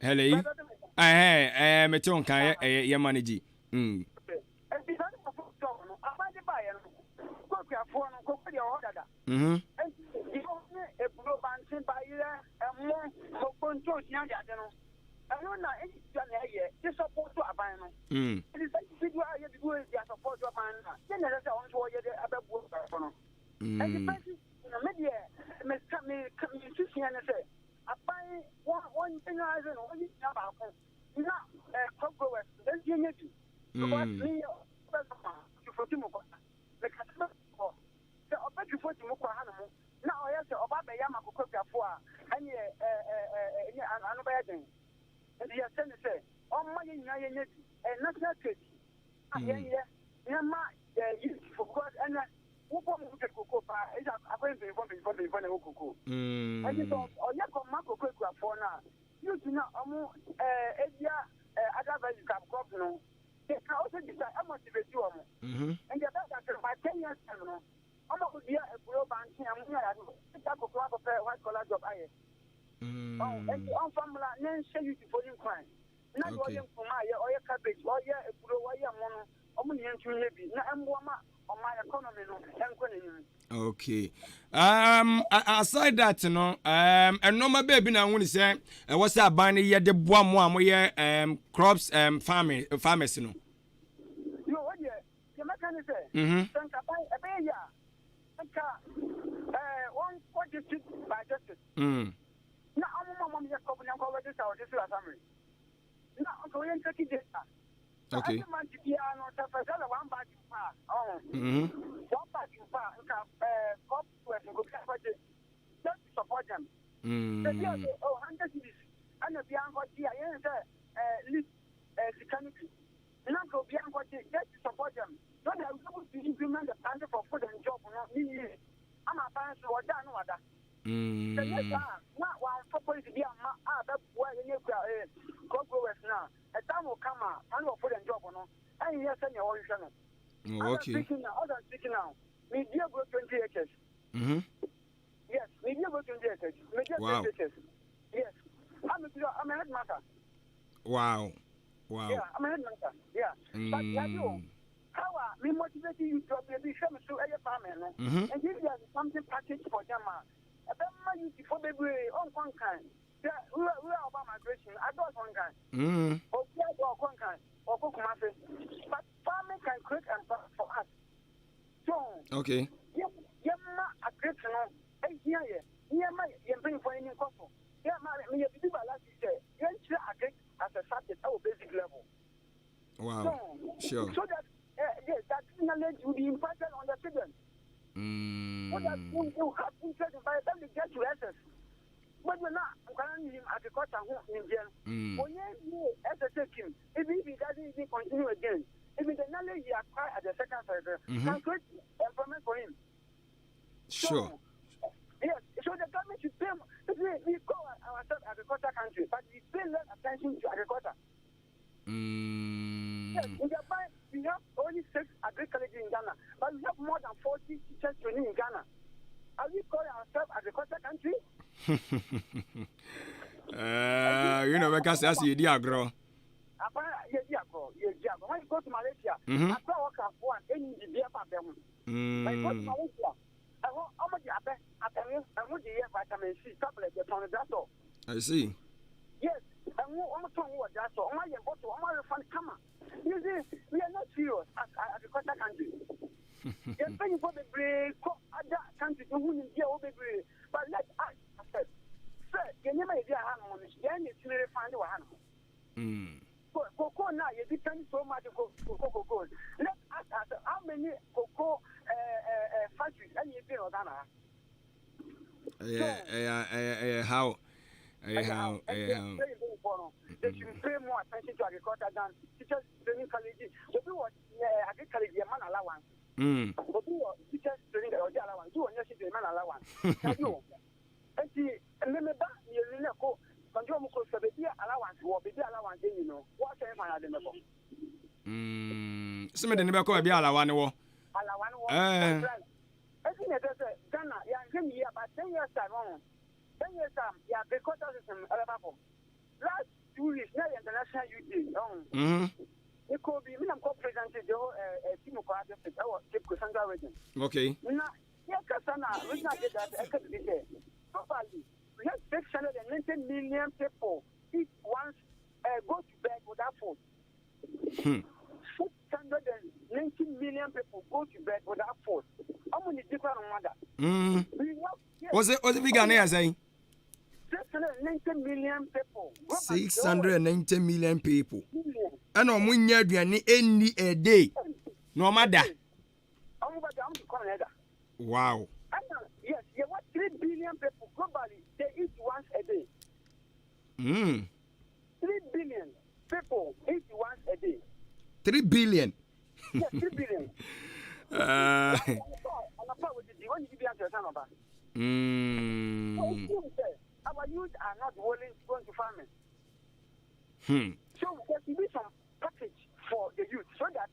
Speaker 1: hello meton kan ye manage
Speaker 6: other vegetable crop, no. They can also decide how much they do. And the other by 10 years, no. I'm not going to be a global bank. I'm going to have a crop of white collar job. And on family, then say you to volume crime. Not volume for my or your cabbage or your blue or your mono. I'm going to heavy. Now I'm on my economy.
Speaker 1: Okay. Aside that, you know, and no my baby now when say what's that buying here the bois moi crops farmers, you know.
Speaker 6: You what you mechanic say? Think about a bear. One what district by justice. Now I'm mom just copy and cover this out this family. Now I'm going to take this. Okay. I'm to be on the first one back in far. One back in far. Cop to a good just to support them. Oh, 100 cities. And the Bianco here, list security. Not go Bianco just to support them. Don't have to implement the plan for food and job. I'm a parent or done other. Not one for police to be a boy in your growers now. A time will come out and will put a job on. And yes, and your channel.
Speaker 1: Okay.
Speaker 6: Speaking now. Media go 20 acres. Yes, media go 20 acres.
Speaker 1: Wow.
Speaker 6: Yes. I'm a headmaster.
Speaker 1: Wow.
Speaker 6: Yeah, I'm a headmaster. Yeah. But you how are me motivating you to be some so a farmer, and give you something package for them. A better you for baby on one kind. Yeah, we are about migration. I don't one kind. Or we are one kind. Or cook master. But farming can create and for us. So,
Speaker 1: okay.
Speaker 6: Yeah, a great no. Yeah, you bring for any cost. Yeah, me, you last year. You enter a great as a subject at our basic level.
Speaker 1: Wow. Sure.
Speaker 6: So that yes, that knowledge will be imparted on the children. So that you have interest by the time you get to essence. But we're not going to agriculture in jail. When you take him, if he doesn't even continue again, if the knowledge he acquired at the second cycle can create employment for him.
Speaker 1: Sure.
Speaker 6: So, yes, so the government should pay. We call ourselves agriculture country, but we pay less attention to agriculture. Yes, in Japan, we have only 6 agriculture in Ghana, but we have more than 40 teachers training in Ghana. Are we calling ourselves agriculture country?
Speaker 1: You know, because that's the idea, grow.
Speaker 6: When you go to Malaysia, I saw work at one, any beer for them. When you go to Malaysia, I want how much I want the vitamin C tablet on that all.
Speaker 1: I see.
Speaker 6: Yes, and one tongue was that so. My bottle, my fun come. You see, we are not serious as agriculture country. You're paying for the break, other countries who will be over the but let us accept. Sir, you never idea how much, then it's really find the one. Cocoa now, you depend so much on cocoa. Let us ask how many cocoa factories and you pay on Ghana.
Speaker 1: How?
Speaker 6: They should pay more attention to agriculture than teachers training college. So do what agriculture is a man allowance. But do teachers training the allowance. Do what you man allowance. And remember, you know, control because the baby allowance or baby allowance, you know, what can I find them?
Speaker 1: Some of the never call a biala one.
Speaker 6: I think that's Ghana, young year, but 10 years time on. 10 years time, yeah, because of some last 2 years, now international youth day. It could be, I'm co-presented the team of our Cape Coast region.
Speaker 1: Okay.
Speaker 6: Now, yeah, Cassana, we not get that except properly. We have 690 million people each once go to bed without food. 690 million people go to bed without food. How many different mother?
Speaker 1: Was it big as saying?
Speaker 6: 690 million people.
Speaker 1: 690 million people. And on when you're doing any a day. No matter. Wow.
Speaker 6: Yes, you want 3 billion people globally. They eat once a day. 3 billion people eat once a day.
Speaker 1: 3 billion.
Speaker 6: Yes, 3 billion.
Speaker 1: Our
Speaker 6: youth are not willing to go into farming. So there should be some package for the youth so that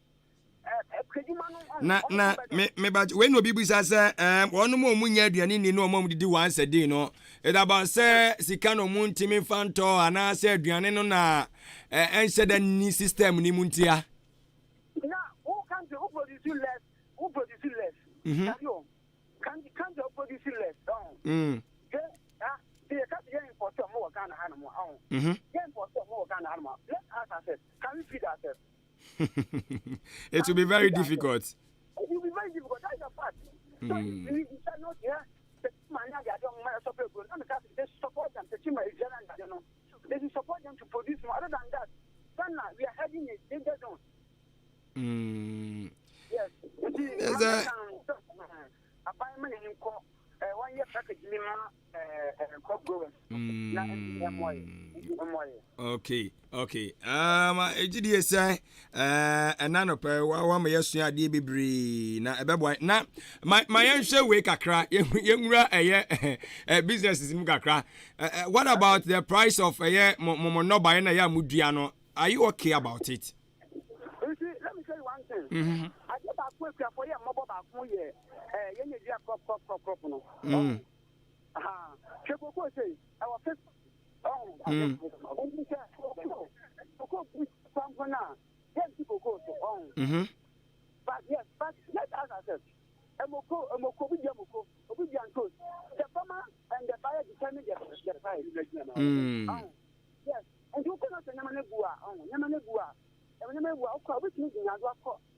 Speaker 1: na me but when no people say one more munya aduane ni no mom didi once a day no it about say sika no muntimi fanto ana say aduane no na ense da ni system ni muntia
Speaker 6: na who can produce less can you produce less they can't get import more can animal get import more can animal let us access can we feed ourselves.
Speaker 1: It will be very difficult.
Speaker 6: It will be very difficult. That is a fact. So you cannot hear the man they support them. The team is they support them to produce more. Other than that, we are heading a danger zone. Yes. Appointment in 1 year package crop growers.
Speaker 1: Okay. Ejidi say ananope wa me yesua ade bibiri na ebeboy na my yenhwe we kakra yenwura businesses mu kakra. What about the price of momo no buy na ya mudua no? Are you okay about it?
Speaker 6: You see, let me tell you one thing. I get back for you mobile back for you. You crop no. Chekoko say our first but yes, but let us accept. The farmer and the buyer determine the price. Yes, and you cannot say Yamanegua, which means in our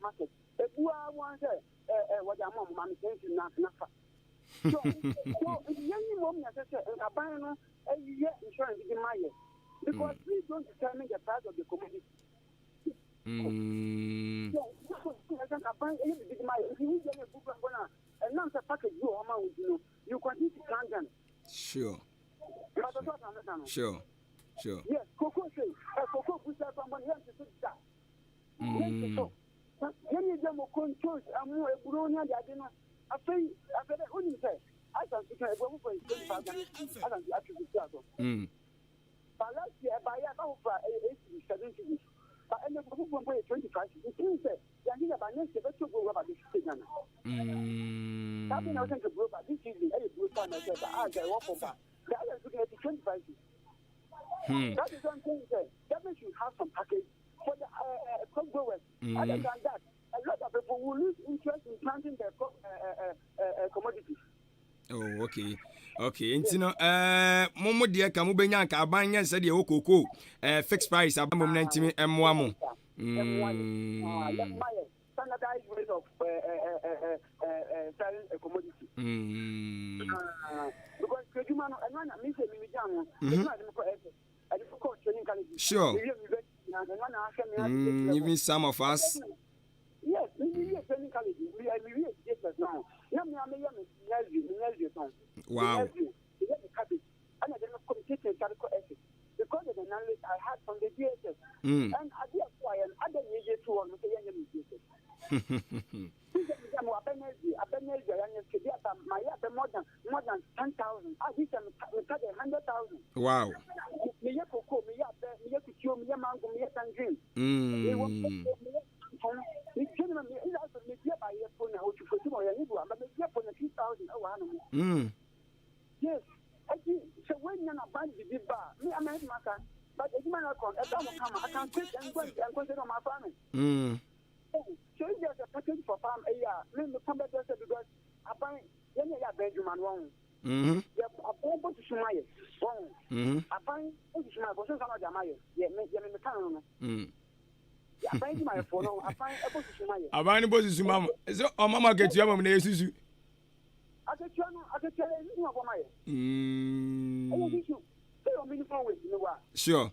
Speaker 6: market. The Bua wants what your mom managed to not. So, young woman, as I said, and a buyer, a year insurance in my year. Because we don't determine the price of the commodity. So, if you get a book and not a package, you continue to plan them.
Speaker 1: Sure.
Speaker 6: Yes, Coco says, Coco puts up on 1 year to sit down. When you get more controls, I'm more a Brunia, I don't know. I think only say, I can see a woman for 25,000. I can actually see. But last year, by a over 70, but I never put 25. It means that you are next to go about this thing. I've been out to grow, but this evening, I will find myself. I walk over. The other is looking at 25. That is one thing that government should have some package for the crop growers. Other than that, a lot of people will lose interest in planting their commodities.
Speaker 1: Oh, okay. Intino momo de ka mo benya ka abanya se de okoko fixed price abamom na ntimi emwa mo.
Speaker 6: Standardized rate of selling a commodity. Because Kejumano and one means
Speaker 1: sure. Even some of us.
Speaker 6: Yes, we are training college. We are now.
Speaker 1: Wow.
Speaker 6: Because of the knowledge I had from the DSS. And I did acquire other media to one. More than 10,000. I think I'm 100,000.
Speaker 1: Wow.
Speaker 6: Yes. So when you're not buying the big bar, me, I'm a master. But if you're not going, I can't quit and consider my family. So if there's a package for farm a year, me come back because I find Benjamin wrong. Yeah, I'm able to Shumaya. Wrong. I find Shumaya, but some of them are the town. I find my phone. I find able to Shumaya.
Speaker 1: I find able to Sumama. So, Mama get your mom in the
Speaker 6: I can tell you about my.
Speaker 1: Sure.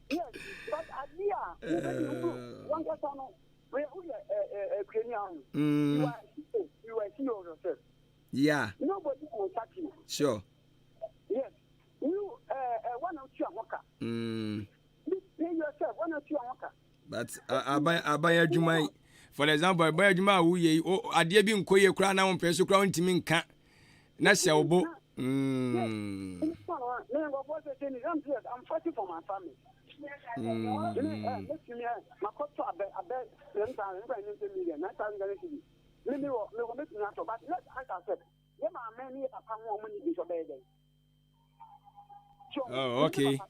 Speaker 6: Yes, but idea. One person, you are CEO yourself.
Speaker 1: Yeah.
Speaker 6: Nobody will touch you.
Speaker 1: Sure.
Speaker 6: Yes. You one or two worker. You pay yourself one or two worker.
Speaker 1: But I buy a Jumai. For example, buy a Juma who ye ade bi nkoye kra na won preso kra ntimi nka na se obo Mm.
Speaker 7: I'm fighting for my family.
Speaker 1: Oh, okay.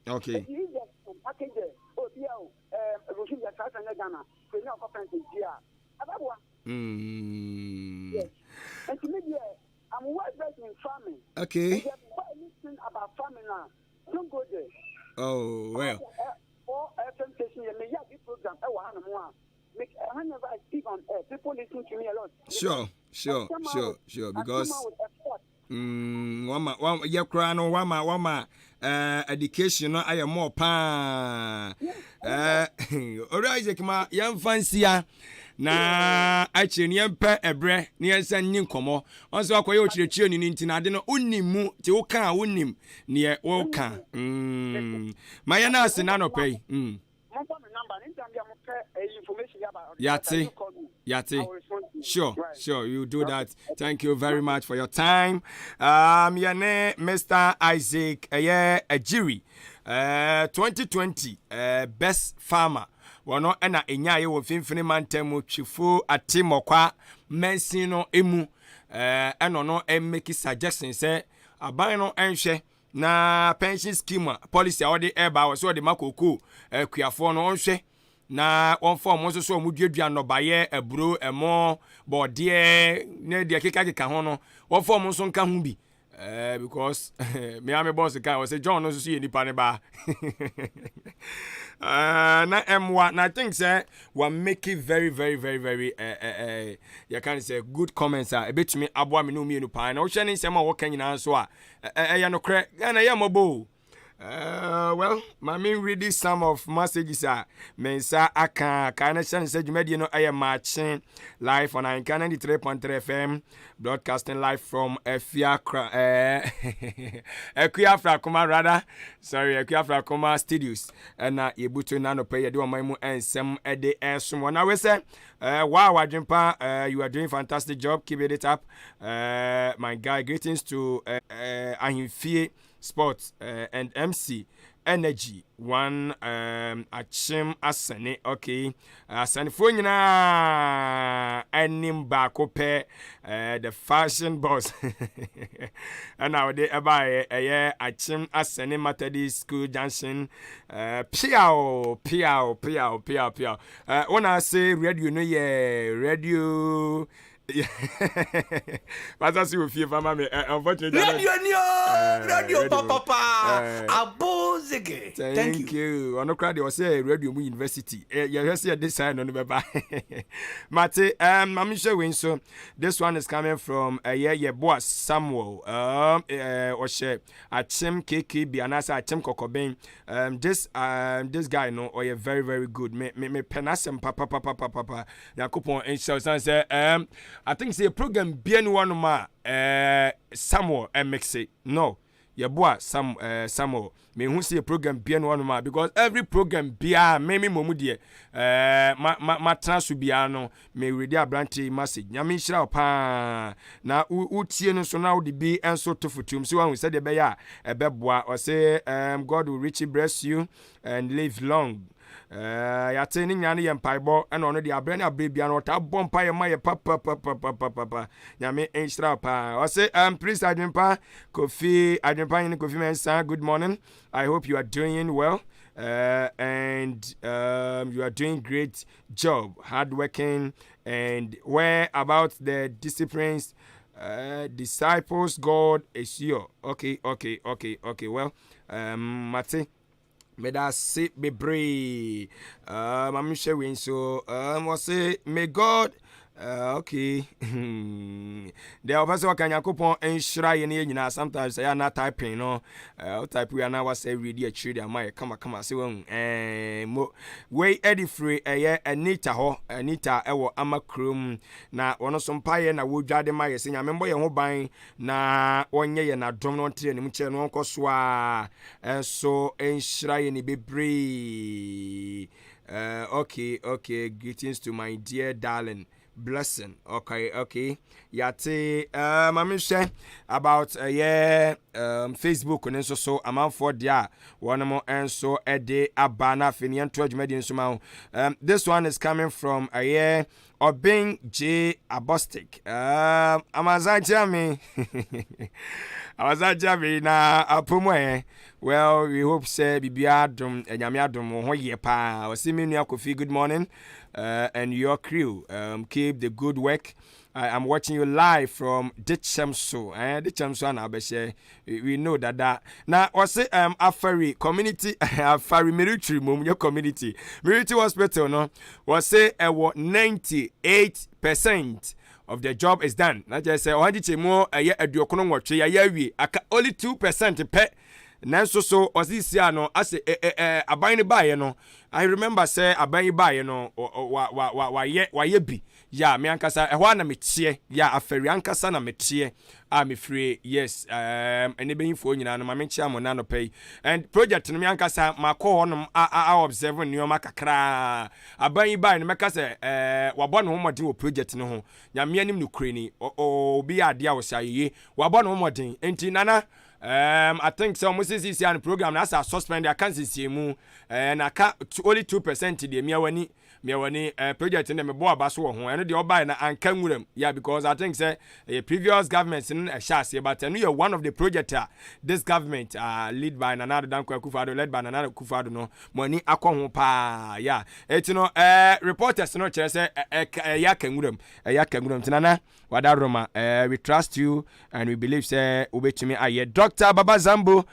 Speaker 1: Okay.
Speaker 7: I'm well versed in farming.
Speaker 1: Okay.
Speaker 7: About farming now. Don't go there.
Speaker 1: Oh, well.
Speaker 7: Or FM station, you may have this program. Whenever I speak on air, people listen to me a lot.
Speaker 1: Sure. Because one education I am more pa. Alright, ma young fancy na actually yempe ebre na yensan nyi nkomo onso akoye ochirechire ni nti na ade no onnimu ti wo kan wonnim ne wo kan ma ya na ase na no pay Yate. Sure, you do that. Thank you very much for your time. Your name, Mr. Isaac Ajiri, 2020 best farmer. Wano ena enyaye wo finfini mantemu chifu atimokwa mensino emu eno no make suggestions say aban no enhwe na pension scheme policy awde eba wo so de makoko kuafo no onhwe na on form so so omuduadua no baye eburo emo bode ne de keka ho no wo form so nka hu bi because me am boss kan we say John no so ye nipa ne ba na M1 na I think say we make it very you can say good comments a bit me aboa me no me no pa na wo hwe ne nsem a wo kan nyina so a ya no kre na ya mobo. Well, my main reading some of messages are Mensah aka kind said you made no Maakye live on 93.3 FM broadcasting live from Equiafra studios and Yebutu nano pay do my mu and some ede someone I will say wow Adwenpa you are doing fantastic job, keep it up my guy. Greetings to Ahimfie Sports and MC Energy one Achim Asane. Okay, Asane for nyina enim ba kope the fashion boss and now they buy Achim Asane Methodist School Junction piao when I say radio no radio but as you feel mama unfortunately
Speaker 3: radio papa abozege.
Speaker 1: Thank you. On crowd was say radio university you see this sign on the baba Mate I'm sure when so this one is coming from boy Samuel or share Achim KK Bianasa Achim Kokoben this guy no or you very good me penasem papa yakupon and so say I think say program bien one ma Samuel MXC no your boy Samuel me who say program bien one ma because every program bia me momu de ma transfer bia no me ready abranti message nyame hira pa na utie no so na wo de bi enso to futum so one said de be ya ebeboa or say God will richly bless you and live long. Ya teni nyane ye mpaibo ena ono de abrane abrebia no ta bompa ye maye papa nyame enhira pa o say priest Adwenepahene Kofi Mensah, good morning. I hope you are doing well and you are doing great job, hard working, and where about the disciplines disciples God is your okay well Mate me da say be brave I'm sure we so was say may God okay the officer can yakopon enhira ye ne nyina sometimes I na typing no type we na was say read a trade am come say won we edi free Anita ho Anita ewo amakrom na wono so mpaye na wodwade ma ye se nyame mbo ye ho ban na wonye ye na dom no ntere ne mu che no nkoso a so enhira ye ne bebre Okay. Greetings to my dear darling. Blessing. Okay. Yate mami share about Facebook and so amount for dia one more and so a day abana finian 12 median suma. This one is coming from Obing J Abostic. Amazajami. Amazajami na apumwe. Well, we hope say bibiadum enyamiadum ho ye pa. Osimi nua Kofi, good morning. And your crew. Keep the good work. I'm watching you live from Ditchamso. Ditchamso and Abeshe. We know that. Now, also Afari community, Afari military your community. Military hospital, no? Was say 98% of the job is done. Not just say, more a year at your watch, only 2% pet. Nanso so osisi no ase aban ne bae no I remember say aban bae no wa ye bi ya me ankasa ehwa na metie ya afari ankasa na metie me free yes ene be info nyina no ma me chia mo na no pay and project no me ankasa ma call honum observe new makakra aban bae no meka say wabɔ no homɔden wo project no ho nyame anim no kreni obi ya ade a wo saye wabɔ no homɔden enti nana I think so almost this year program as a suspend I can't see mu and I can't only 2% the me wani project in the boy baso ho and the oba na ankan wuram yeah because I think say previous governments in a chassis but you are one of the project this government lead by Nana Dankwa Akufo-Addo led by Nana Akufo-Addo no money akɔ ho pa yeah it no reporters no chere say ya kan wuram tinana wada Roma we trust you and we believe say obetumi aye Dr. Baba Zambo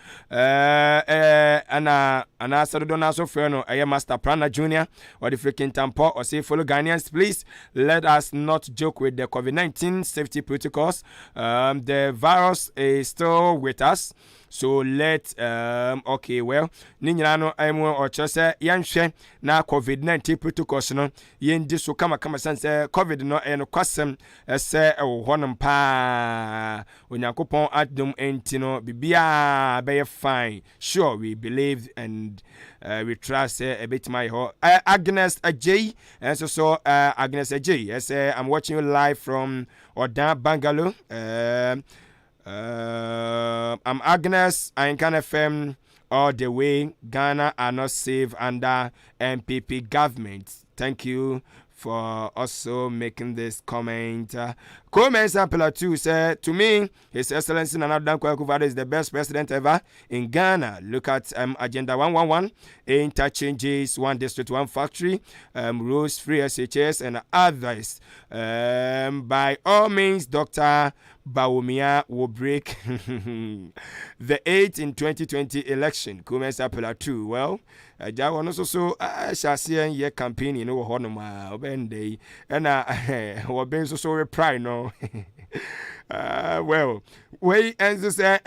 Speaker 1: ana Sadodo so fair no Master Prana Junior or the freaking Tampo or say follow Ghanaians please let us not joke with the COVID-19 safety protocols. The virus is still with us. So let okay well ninyana no or chose yanhwe na COVID-19 protocols no yendi so kama sense COVID no no kwasem se honum pa onyankopon adom enti no bibia be fine sure we believe and we trust a bit my Agnes Ajay and so Agnes Ajay yes I'm watching you live from Odan Bangalore. I'm Agnes. I can FM all the way. Ghana are not safe under MPP government. Thank you for also making this comment. Mensah Pillar 2 said, to me, His Excellency Nana Dankwa Akufo-Addo is the best president ever in Ghana. Look at Agenda 111, interchanges, one district, one factory, rules, free SHS, and others. By all means, Dr. Bawumia will break the 8 in 2020 election. Mensah Pillar 2. Well, I want also shall see a campaign in Honoma, Obende, and what being so reply no. Well, we and say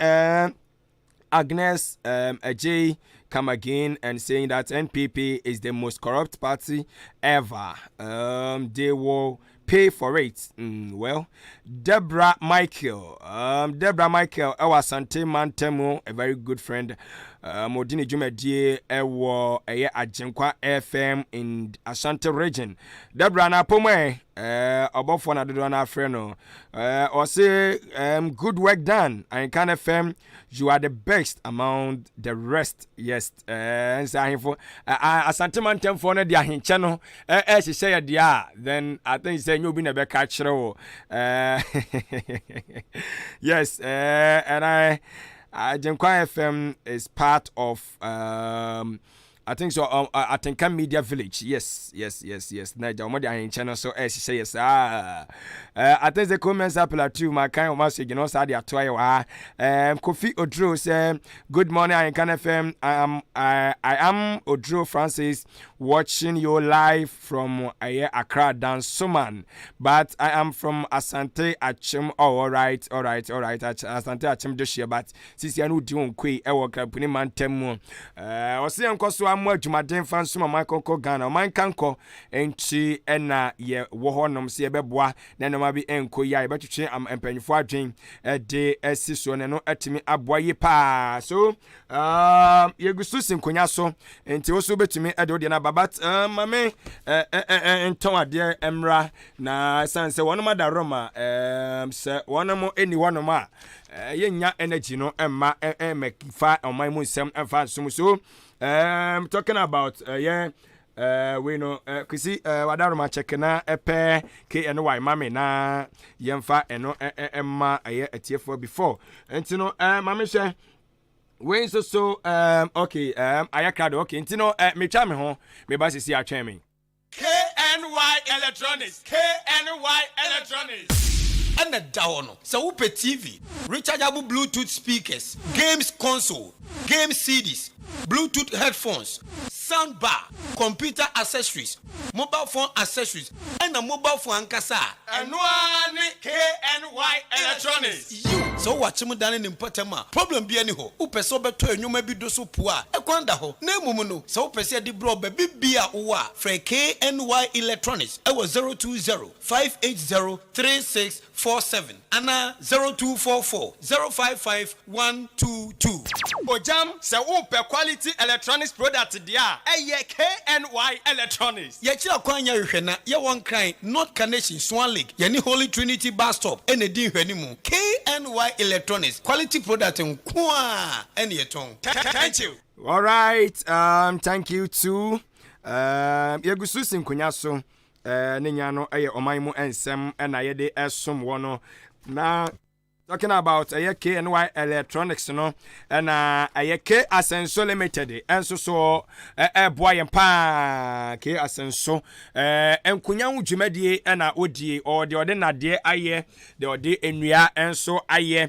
Speaker 1: Agnes Ajay come again and saying that NPP is the most corrupt party ever. They will pay for it. Well, Deborah Michael, our Sante Mantemo, a very good friend. Modini Jumedie ewo Ajenkwa FM in Ashanti region. Deborah na pome obofo na dodo na freno. Or say good work done. And can FM you are the best among the rest. Yes. Say for Ashanti Mantem for na dia hinche no she say dia then I think say you be na be catch yes and Jenkwa FM is part of I think so. I think Media Village. Yes. Naija Omodi ahin channel so she say yes. I think the comments Pillar 2 my kind of message you know say they atoy Kofi Odro say good morning Ahinkan FM. I am Odro Francis watching you live from Accra Dansoman, but I am from Asante Achim. Oh, all right. Asante Achim Joshua, but sisi anu di onkwe e wo Kapuni Mantemu. Osi enko so amwa dwumaden fan so ma konko Ghana. Man kanko enti ena ye wo honom se beboa na no ma bi enko ya e betwetwe am empanyfo adwen de esi so ne no atimi aboye pa. So ye gusu sinkonya so enti wo so betumi e de na but mame nton ade emra na sanse wonoma da roma se wonomo eni wonoma yenya energy no emma fa omai mu nsem emfa nsum so talking about we know kisi wadaroma check na epe KNY mame na yemfa eno emma aye etiefo before entino mame hwe we so okay ayakado okay ntino me twa me ho me ba sisi atwen me
Speaker 4: KNY Electronics.
Speaker 3: And a down. So Upe TV, rechargeable Bluetooth speakers, games console, game CDs, Bluetooth headphones, sound bar, computer accessories, mobile phone accessories, and a mobile phone kasa.
Speaker 4: And one KNY Electronics.
Speaker 3: You so watch him down in Potama. Problem be any ho. Upe so beto you may be do so poor. A kwanda ho. Ne mumuno. So Upe said the bro baby bia uwa. Fra KNY Electronics. I was 020-580-3647. Anna 0244-055-122.
Speaker 4: Ojam se upe quality electronics product dia. Eye KNY Electronics.
Speaker 3: Ye chira kwanya hwena ye won kan North Carnation Swan Lake. Ye ni Holy Trinity bus stop. Ene din hwani mu. KNY Electronics quality product nkwa ene yeton.
Speaker 4: Thank you.
Speaker 1: All right, thank you too. Yegusu sinkonya so ne nya no eye oman mu ensem na ye de esom wono na talking about KNY Electronics no na K Asenso Limited enso so boy empa K Asenso enkunya udwumadie na odie or de ode na de aye de ode enua enso aye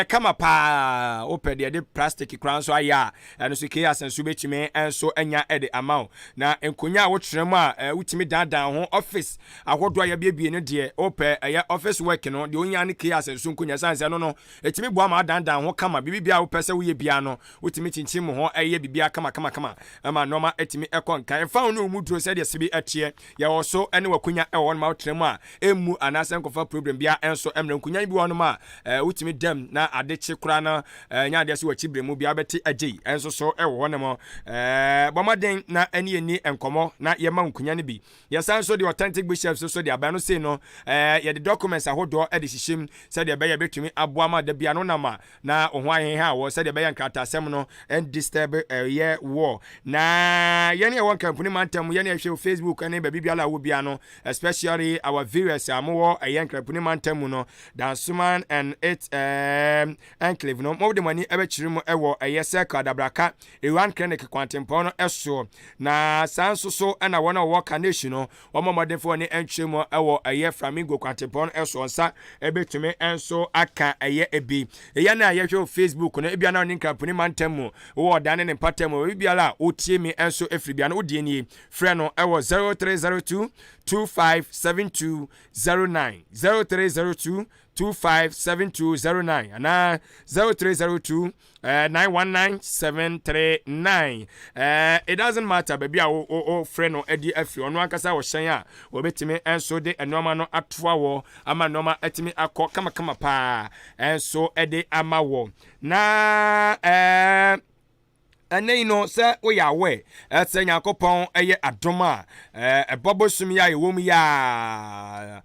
Speaker 1: kama pa opede de plastic kran so aye eno so K Asenso betime enso enya ede amount na enkunya wo kyerem a utimi dandan ho office ahodo aye biebie ne de ope office work no de onya ne K Asenso nkunya sanse no etimi boa ma dandan ho kama bibia wo pese wo ye bia no utimi chinchim ho bibia kama ama noma etimi ekonka efa no mu duro se de sibi etie ye wo so ene wakunya won ma otrem a emu anase nkofa problem bia enso emre nkunya bi won ma utimi dem na adechi kura na nya de se wachi bremu bia beti agei enso so wo ne mo bomaden na eni enkomo na ye ma nkunya ne bi ye sanso the authentic bishops so de abano say no ye the documents ahodo e de hihim se de be betumi aboama da bia no nama na ohwa hen ha wo se de be yankrata asem no and disturb ye war na ye ne won company mantem ye ne hwe Facebook and be bia la wo bia no especially our viewers amowo ayen company mantem no Dansuman and it enclave no mo de mani ebe chirim ewo ayese kadabraka ewan clinic kwantempo no eso na sanso so na wona wo kanation no wo momodefo ne entwemo ewo aye flamingo kwantempo no eso nsa ebetumi enso aka ebi eya na ye hwe Facebook no ebia na ne company mantem wo dane ne patem ebia la otie mi enso efribia no odie ni frɛ no ewo 0302 257209 0302 257209 and 0302 919739 it doesn't matter baby o friend no edi afri ono ankasa wo hyen a wo betime enso de enoma no atoa wo ama noma etime akọ kama pa enso ede ama wo na ene no se wo ya we etse nyakopon eye adoma ebobosum ya ewom ya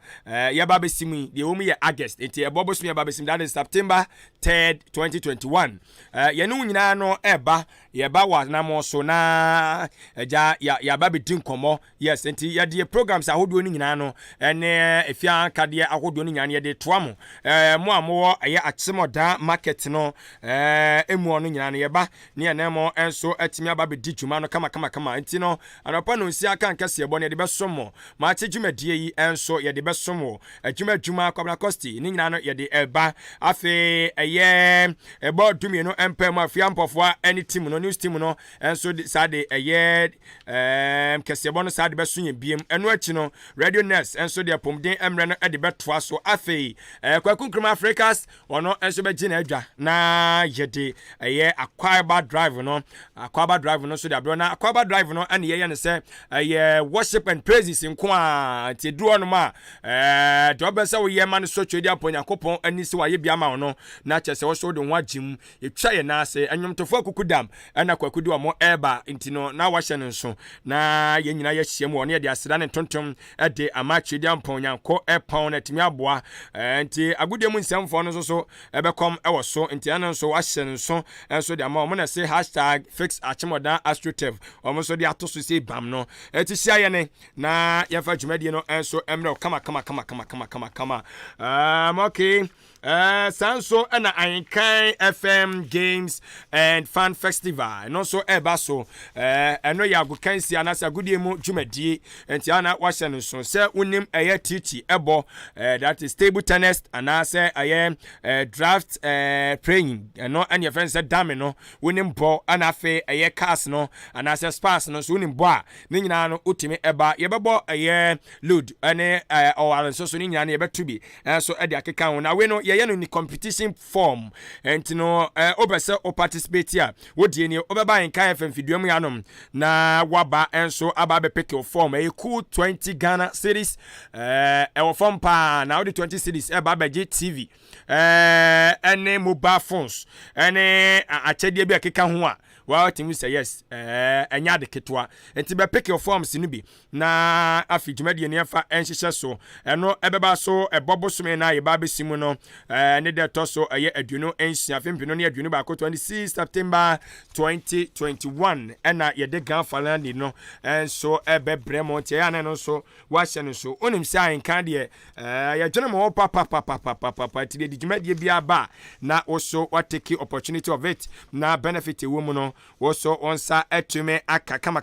Speaker 1: ya babesimu de ewom ya August enti ebobosum ya babesim that is September 3rd 2021 ye no nyina no eba ye ba wa na mo so na ya babedin komo yes enti ya de programs ahodo ni nyina no ene efia kade ahodo ni nyina ye de toamo mo amowo eye achemoda market no emu ono nyina no ye ba ne enemo enso etimi ababedi djuma no kama enti no anopa no nsi aka nkase ebo ne de besomo ma che djumadie yi enso ye de besomo djuma kwabra costi ni nyina no ye de eba afi eye ebo dumie no empem afia mpofo any team no news team no enso sade eye kase ebo no sade besunye biem eno achi no radio nest enso de pomden emre no de betoa so afi kwakunkruma Africas ono enso be gina adwa na ye de eye Akwaba drive no Akwaba drive no so de abro na Akwaba drive no ane ye ne se worship and praises nko a ti duro no ma de obesa wo ye ma no so twedi aponya kopon ani se wa ye bia ma no na chese wo so de ho agim etwa ye na ase enwomtofo akukudam ɛna kwakudi ɔmo ɛba nti no na wahyɛ no nso na yɛn nyinaa yɛhyia mu ɔne yɛde aseda ne tontom ɛde Maakye de ampɔnyanko ɛpɔn na timi aboa nti agudie mu nsɛmfo no so ɛbɛkɔm ɛwɔ so nti ɛno nso wahyɛ no nso ɛnso de ama ɔmo na se #fix achimoda astrotev ɔmo nso de ato so se bam no ɛti hyia yɛ ne na yɛfa dwumadie no ɛnso ɛmrɛ kama okay Sanso and Ainkai FM Games and Fan Festival. And also Ebaso. I know you can see an asa good emo Jumedi and Tiana Washington. So say unim a teachi ebo that is table tennis and I say I am draft praying and no and your friends said damn unim bo and I fe a year cast no and I say spas no unim boa Nina no utime eba yebabo a year lud and or so Nina ebe to be and so at the account now we know in the competition form and no obese o participate here wodi ni obeba in KFM video mu yanom na waba enso aba be pick your form a cool 20 Ghana series e form pa na the 20 series e ba be TV ene mobile phones ene achede bi akeka ho a well team say yes enya de ketwa enti be pick your forms ni bi na afi dwumade ne fa enhyehyɛ so eno ebeba so ebobo so me na ye ba be simu no ne de toso eye aduno enhia fempino ne aduno ba ko 26 September 2021 ena ye de Grand Finale no enso ebebre mo tie ya no so wa hye no so onim say enka de ye dwene mo papa ti de dwumade bia ba na also what take opportunity of it na benefit e wo mu no also onsa etume aka kama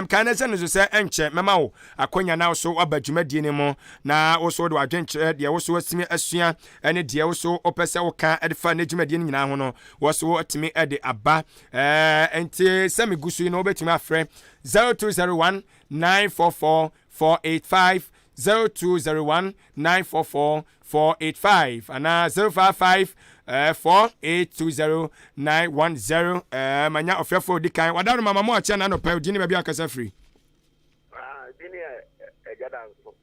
Speaker 1: kana se no so enche mema wo akonya na so abadwumadi ne mo na also de adwenche de also asimi asua ene de also opese wo ka edifa na dwumadi ne nyina ho no also atimi ede aba enti semi gusu no obetimi afre 0201 944 485 0201 944 485 and 055 4820 manya ofefo dikan wadaro mama mo acha na no pa odi ne ba bia kasa free
Speaker 6: dini ejadanso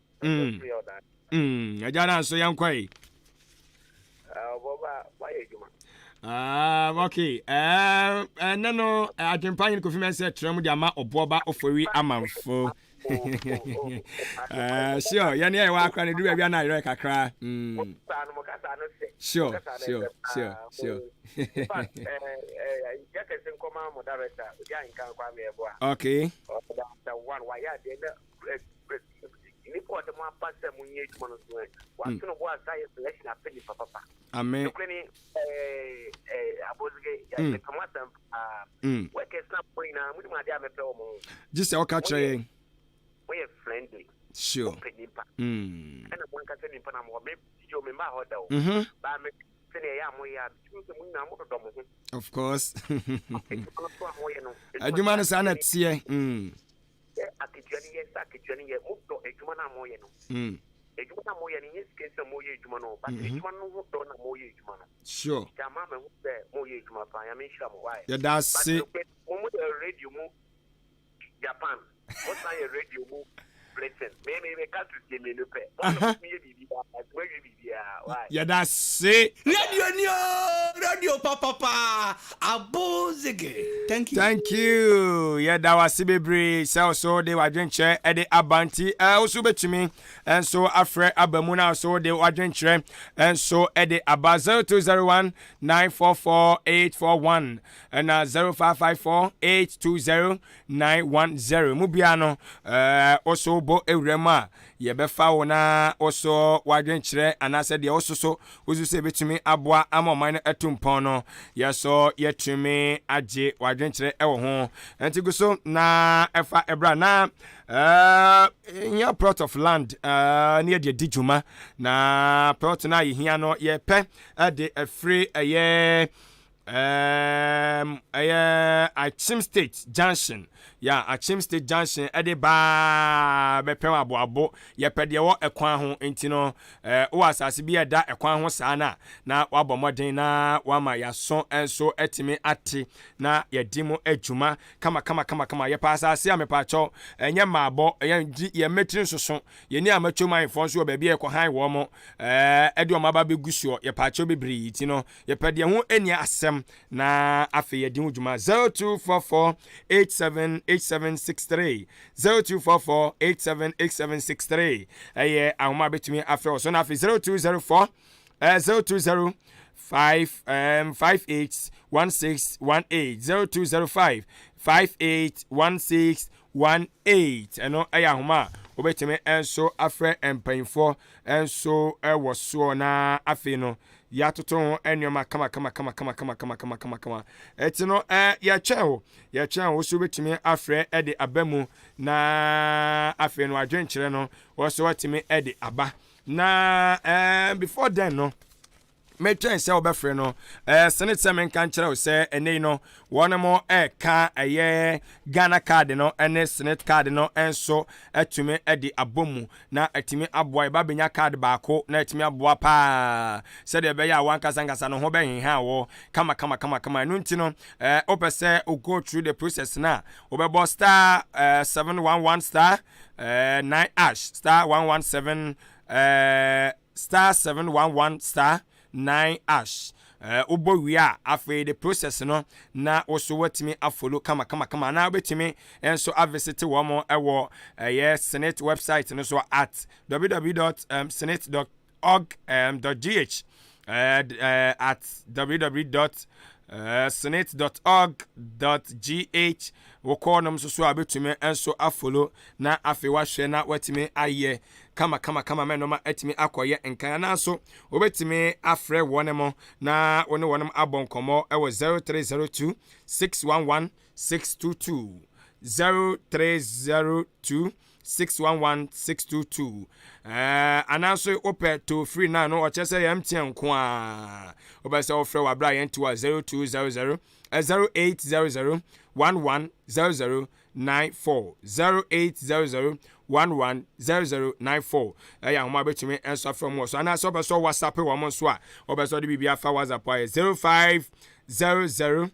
Speaker 1: ejadanso yankwai
Speaker 6: boba waye juma
Speaker 1: okay nano Adwenepahene Kofi Mensah trem de ama oboba ofori amanfo sure yani e wa akra ne du bia na ire kakra sure okay amen just okay try
Speaker 6: we friendly
Speaker 1: sure
Speaker 6: and one can tell him panama maybe you remember how ba me
Speaker 1: of course adwuma no sana tie
Speaker 6: akitwani mutto edwuma na moye no edwuma na moye ni yesikese moye edwuma no but edwuma no mutto na moye edwuma no
Speaker 1: sure
Speaker 6: chama me huse moye edwuma pa ya me hira mo why
Speaker 1: ya da se
Speaker 6: mo radio mu Japan what na your radio mu Britain me can't see me no pe
Speaker 1: ya da se
Speaker 3: radio papa abozege
Speaker 1: thank you ya da wase bebre so de wadwenche e de abanti also betumi enso afre abamu na so de wadwenche enso e de aba 0201 944 841 and 0554 820 910 mubia no also bo ewrema ye befa wo na also wadwenche anase de also so ozu se betumi aboa amoman etumpon no ye so yetumi age wadwenche ewo ho entiguso na efa ebra na nya plot of land near the dijuma na plot na yehia no ye pe de afre eye Achim State Junction ya Achim State Junction ede ba bepem aboabo ye pede wo ekwan ho enti no wo asase bi eda ekwan ho saa na wabomodin na wama yaso enso etimi ate na yedimo adwuma kama ye pa asase amepa cho enye maabo ye metri soso ye ni amatwoma info so ba bi ekwan wo mo ede o maba begusuo ye pa cho bebri ti no ye pede ho eni asem na afi ye din dwuma 0244878763 0244878763 ahoma betumi afi so na afi 0204 020 581618 0205 581618 eno ahoma obetumi enso afre empanfo enso ewoso na afi no ya toto enoma kama etino ya chewo so betimi afre ede abamu na afi no adwenkyere no wo so watimi ede aba na before then no me try say obefre no senate semen kan kire o say enei no won mo ka Ghana card no ene senate card no enso atumi edi abomu na atimi aboa ba benya card baako na atimi aboa pa say de be ya wan kasa no ho be henha wo kama no ntino opese o go through the process na obebo star 711 star 9 ash star 117 star 711 star 9 ash ubo wia afi the process no na oso watimi afollow kama na betimi enso visit wo mo ewo senate website no so at www.senate.org.gh at www.senate.org.gh wokonom so abetumi enso afollow na afi wahwe na watimi aye kama menoma etimi akoye enkan na so obetimi afre wonemo na wonem abonkomo ewo 0302 611 622 0302 611 anaso ope to free na no ochese ya mtien ko a obese ofre wa bra yen to 0200 0800 110094 0800 110094 ya homa betumi enso from wo so anaso obeso WhatsApp wo mo so a obeso de bibia fa WhatsApp 0500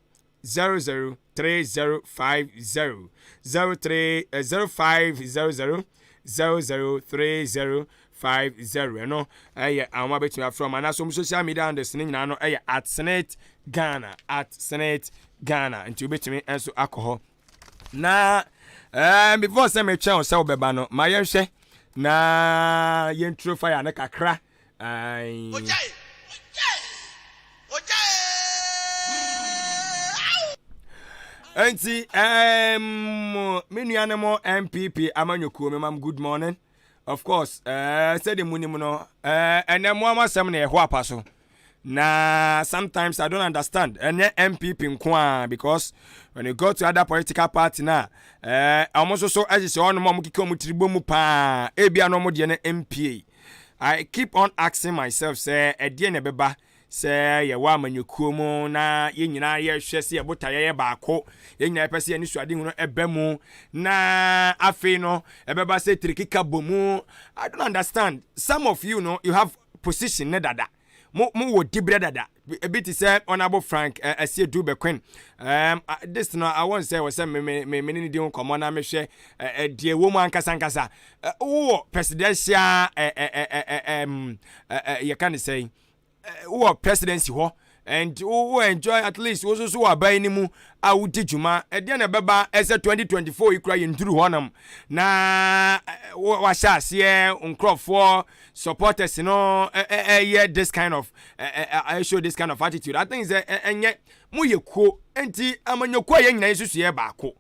Speaker 1: 003050 0500 003050 no ahoma betumi from anaso social media and the nyina no at Senate Ghana nti betumi enso alcohol na before say me twa say obeba no ma yenhwe na yentro fire na kakra ojai enti menuanemo MPP amanyokuo me mam good morning of course say the munim no enemo amasem na ehwo apaso na sometimes I don't understand any MPP nkwa because when you go to other political party na almost so as you on mom kiko mutribo mu pa ebia no mo de na MPA I keep on asking myself say edie na beba say ye wa manyukuo mu na ye nyina ye hwe se ye botaye ye baako ye nyina pese ye ni suade hu no eba mu na afi no ebeba say trikika bomu I don't understand some of you know you have position ne dada mo wo dibre dada a bit say honorable Frank asie do be queen this no I won't say was say me ni di come na me hwe die wo mu ankasa wo presidential you can say wo presidency ho and who enjoy at least wo so abai ni mu a wudi djuma e de na beba ese 2024 ikura yenduru honam na wa sha se nkrofo supporters no this kind of I show this kind of attitude. I think is enye mu yekuo enti amanyekuo ye nyina isusu ye baako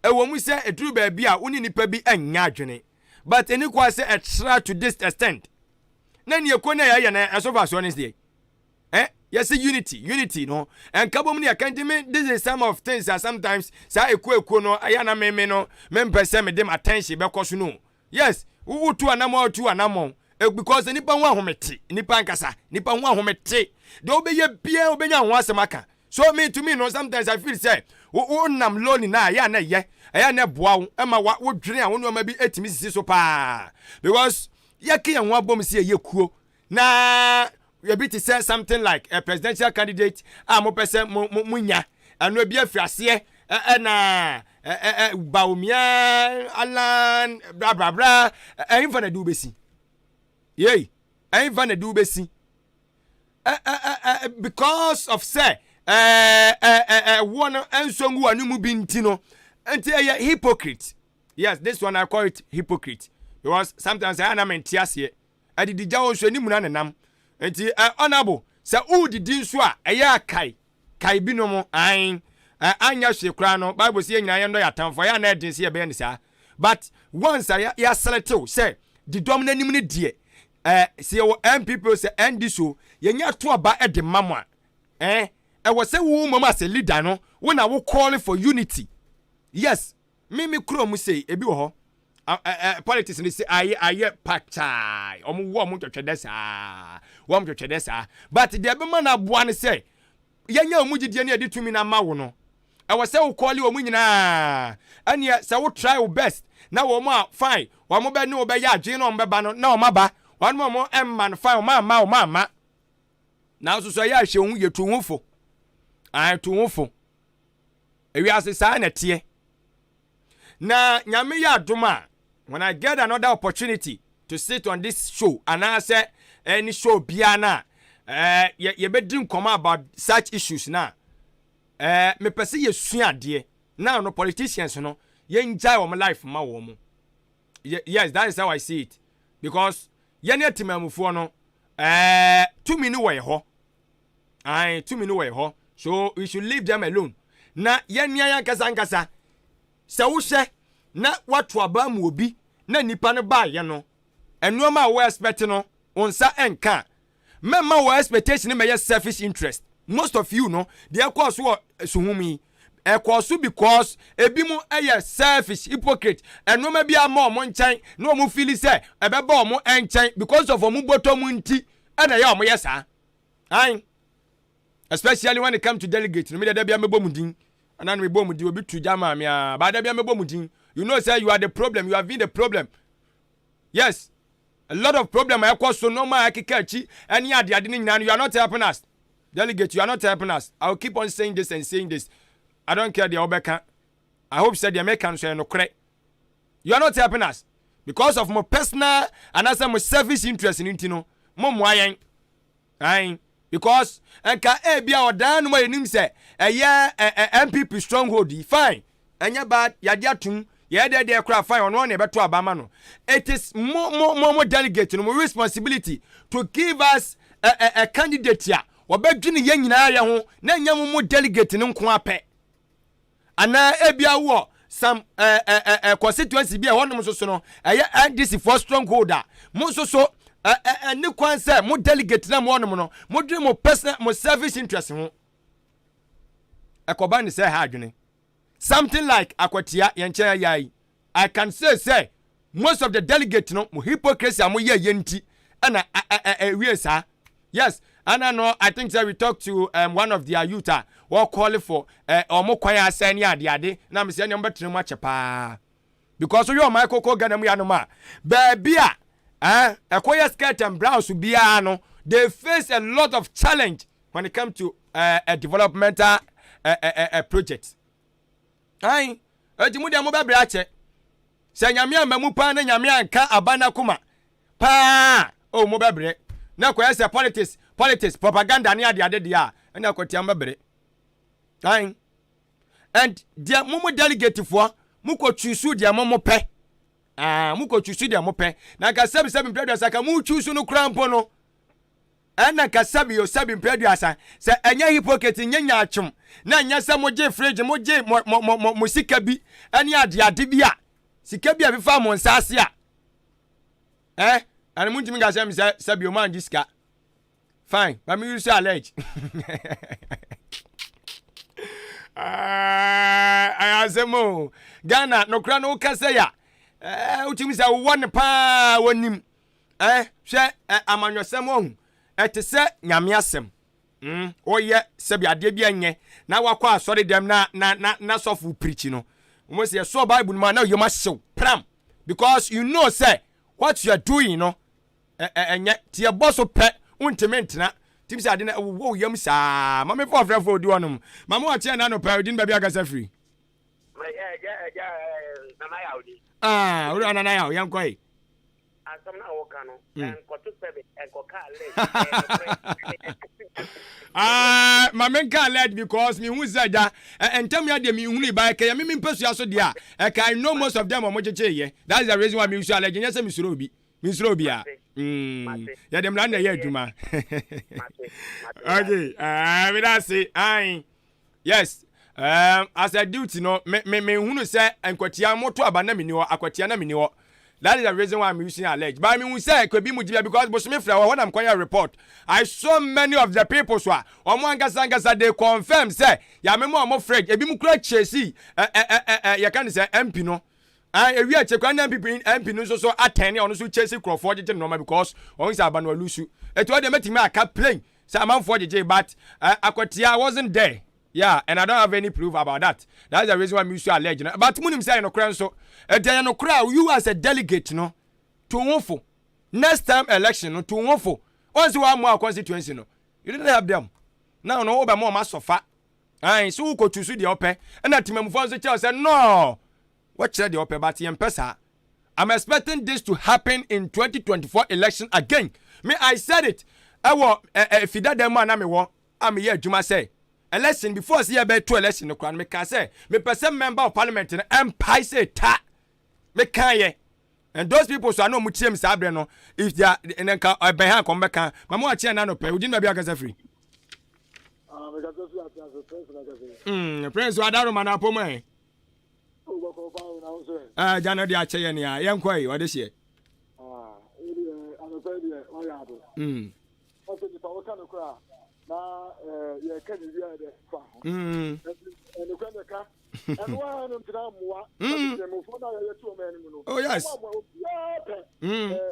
Speaker 1: ewo mu se eduru ba bia woni nipa bi anya adwene but eni kwa se extra to this extent na ni yekuo na ya na asofa so honestly yes, unity, no. And kabom ni akantime, this is some of things that sometimes sa eku no ayana me no mempese me dem attention because no. Yes, tu anamo because nipa ho ahomete, nipa nkasa, nipa ho ahomete. De obeye bia obenya ho asemaka. So me to me no sometimes I feel say wo nam lonely na ya na ye na boa wo ma wo dwene a wo no ma bi etimi sisi so pa because ye ke yan wo abom se ye kuo na ye bi to say something like a presidential candidate mo pese munya anu bi afiase na baumia alan blah blah blah ain't na do besi yey ain't na do besi because of say one ensongu anumu binti no enti hypocrite. Yes, this one I call it hypocrite because sometimes I am entiase I did jawo so ni muna nenam enti honorable say who did so a kai bi no mo an anya hwe kra no Bible say nyina ye ndo ya tamfo ya na edin say be ni sa but once ya select say the dominant nim ni die say wo MPP say end so ye nya to aba e de mamwa e was say wo mama as a leader no when I will calling for unity. Yes, me kro mu say ebi wo ho politics ni say aye pacha wo mo twetwe desa but the be man aboa ne say ye nya mu gidie ne edi tumi na ma wo no was say wo call wo mu nyina ania say wo try your best na wo mo fine wo mo be ne wo be ya adwen no be ba no na wo maba one mo man fine wo ma na so ya hwe hu ye tu hufo ai tu hufo ewi asesa na tie na nyame ya adoma when I get another opportunity to sit on this show and I say any show biana ye be din come about such issues na me pese ye sua de now no politicians no ye enjoy our life ma wo mo. Yes, that is how I see it because ye ne timamufo no to me no way ho ai to me no way ho so we should leave them alone na ye nia yan kasa se wo hye na watu aba mu obi na nipa ne ba ye no enuoma we expect no onsa enka mema we expectation me selfish interest most of you no they cause wo suhumi cause because ebi mu selfish hypocrite enuoma bi ama omo nchan na omo feel say ebeba omo enchan because of omo botom nti na ya omo yesa ai especially when it comes to delegates no me da bia mebo mudin ana me bo mudin obi tu jama me a ba da bia mebo mudin you know say you are the problem, you have been the problem. Yes, a lot of problem I cause so normal akikachi any ade you are not helping us. Delegate, you are not helping us. I will keep on saying this and saying this. I don't care the obeka. I hope said the Americans say no correct. You are not helping us because of my personal and as my selfish interest in intino. Mom why ain't because enka bia odan no enim say MPP stronghold fine. Anya bad yadiatum ye de cry fine on one beto abama no. It is more delegate no more responsibility to give us a candidate here. Wabedwini ye nyina ya ho na nya mo delegate no nko apɛ. Ana ebia wo some constituency bia honom so no NDC for strongholder. Mo so ni kwan say mo delegate na mo honom no. Mo dwe mo personal mo service interest ho. Ekoba ni say ha adwene. Something like akwatia yenche yai. I can say most of the delegates no mo hypocrisy am ye yenti na we sa. Yes, and I know I think that we talked to one of their youth who call for omo kwan asani ade na me say nyom betre mu achepa because you my koko gana mu yanoma baby ekoya skirt and blouse bia no they face a lot of challenge when it comes to a developmental project. Ai ejimu dia mo bebre ache se nyame amamu pa na nyame anka abana kuma pa o mo bebre na kwa say politics propaganda ni ade dia na kwati ambebre. Ai and dia mumu delegate fo muko chusu dia mumu pe muko chusu dia mupe na ka sabi mpredua saka mu chusu no krampo no na ka sabi yo sabi mpredua sa se enya hypocrite nyanya atwom na nya sa moje fridge moje mo sika bi ani ade bi a sika bi a fifa mo nsase a and munjimi ga say sabi o man diska fine but me use allege I asemo Ghana no kra no kase ya utimi say won pa wonim hwe amanwosem ohun ete se nyame asem Oh yeah, sebi ade bi anye. Na wakwa asori dem na sofu preach no. Almost say so Bible man now you must show pram because you know say what you are doing, you know. Enye ti e boss pe untiment na. Tim say ade na wo yam sa. Mama for friend for do onum. Mama wa tie na no pa odin ba bi agasa free.
Speaker 6: Nana yaudi.
Speaker 1: Uri anana yawo yankoi.
Speaker 6: Asam na woka no. Enkoto sebe enkoka le.
Speaker 1: Mama can let because me who said that and tell me I did me only by K. I mean, person so dear. I know most of them are much ye. That's the reason why me shall let you say Miss Roby. Miss Robia. Yeah, them land here, Juma. Okay, I say, yes. As I do to know, me who say and Quatia moto abanamino, Aquatiana minio. That is the reason why I'm using alleged. But I mean, we say it could be Mujibia because Bosmifra, when I'm calling a report, I saw many of the people so on one gasanga they confirm say, ya memo more afraid, a bimukra chesi, ya can say Empino. We are checking MP so attending on so chasing Crawford normal because only Sabano Lusu. It was the meeting I kept playing. So I'm for the J, but Aquatia wasn't there. Yeah, and I don't have any proof about that. That's the reason why I'm used to alleged. But Munim say no crown so no crowd, you as a delegate, no, to Wofo. Next time election, no, to Wofo. Once you have more constituency, no, you didn't have them. Now, no, over more mass of fat. I so go to see the open, and that Tim Fonso tell said, no, what said the open, but Pesa. I'm expecting this to happen in 2024 election again. Me, I said it. I want, if you don't man, I'm here, Juma say. Election before see about 2 election no kwan me can say me person member of parliament and empire say ta me can ye and those people so I know mutie me sabre no if they are and then behind come back mama wa na no pe we didn't be agasa free
Speaker 6: Me got to see
Speaker 1: prince wa daro mana pomo eh jana dia che ye ne ya yen kwai wa de sie
Speaker 6: Also the power can cry. Na ye can be there fa.
Speaker 1: Mm.
Speaker 6: And the can and one on tramwa. The phone na ye two men no.
Speaker 1: Oh yes.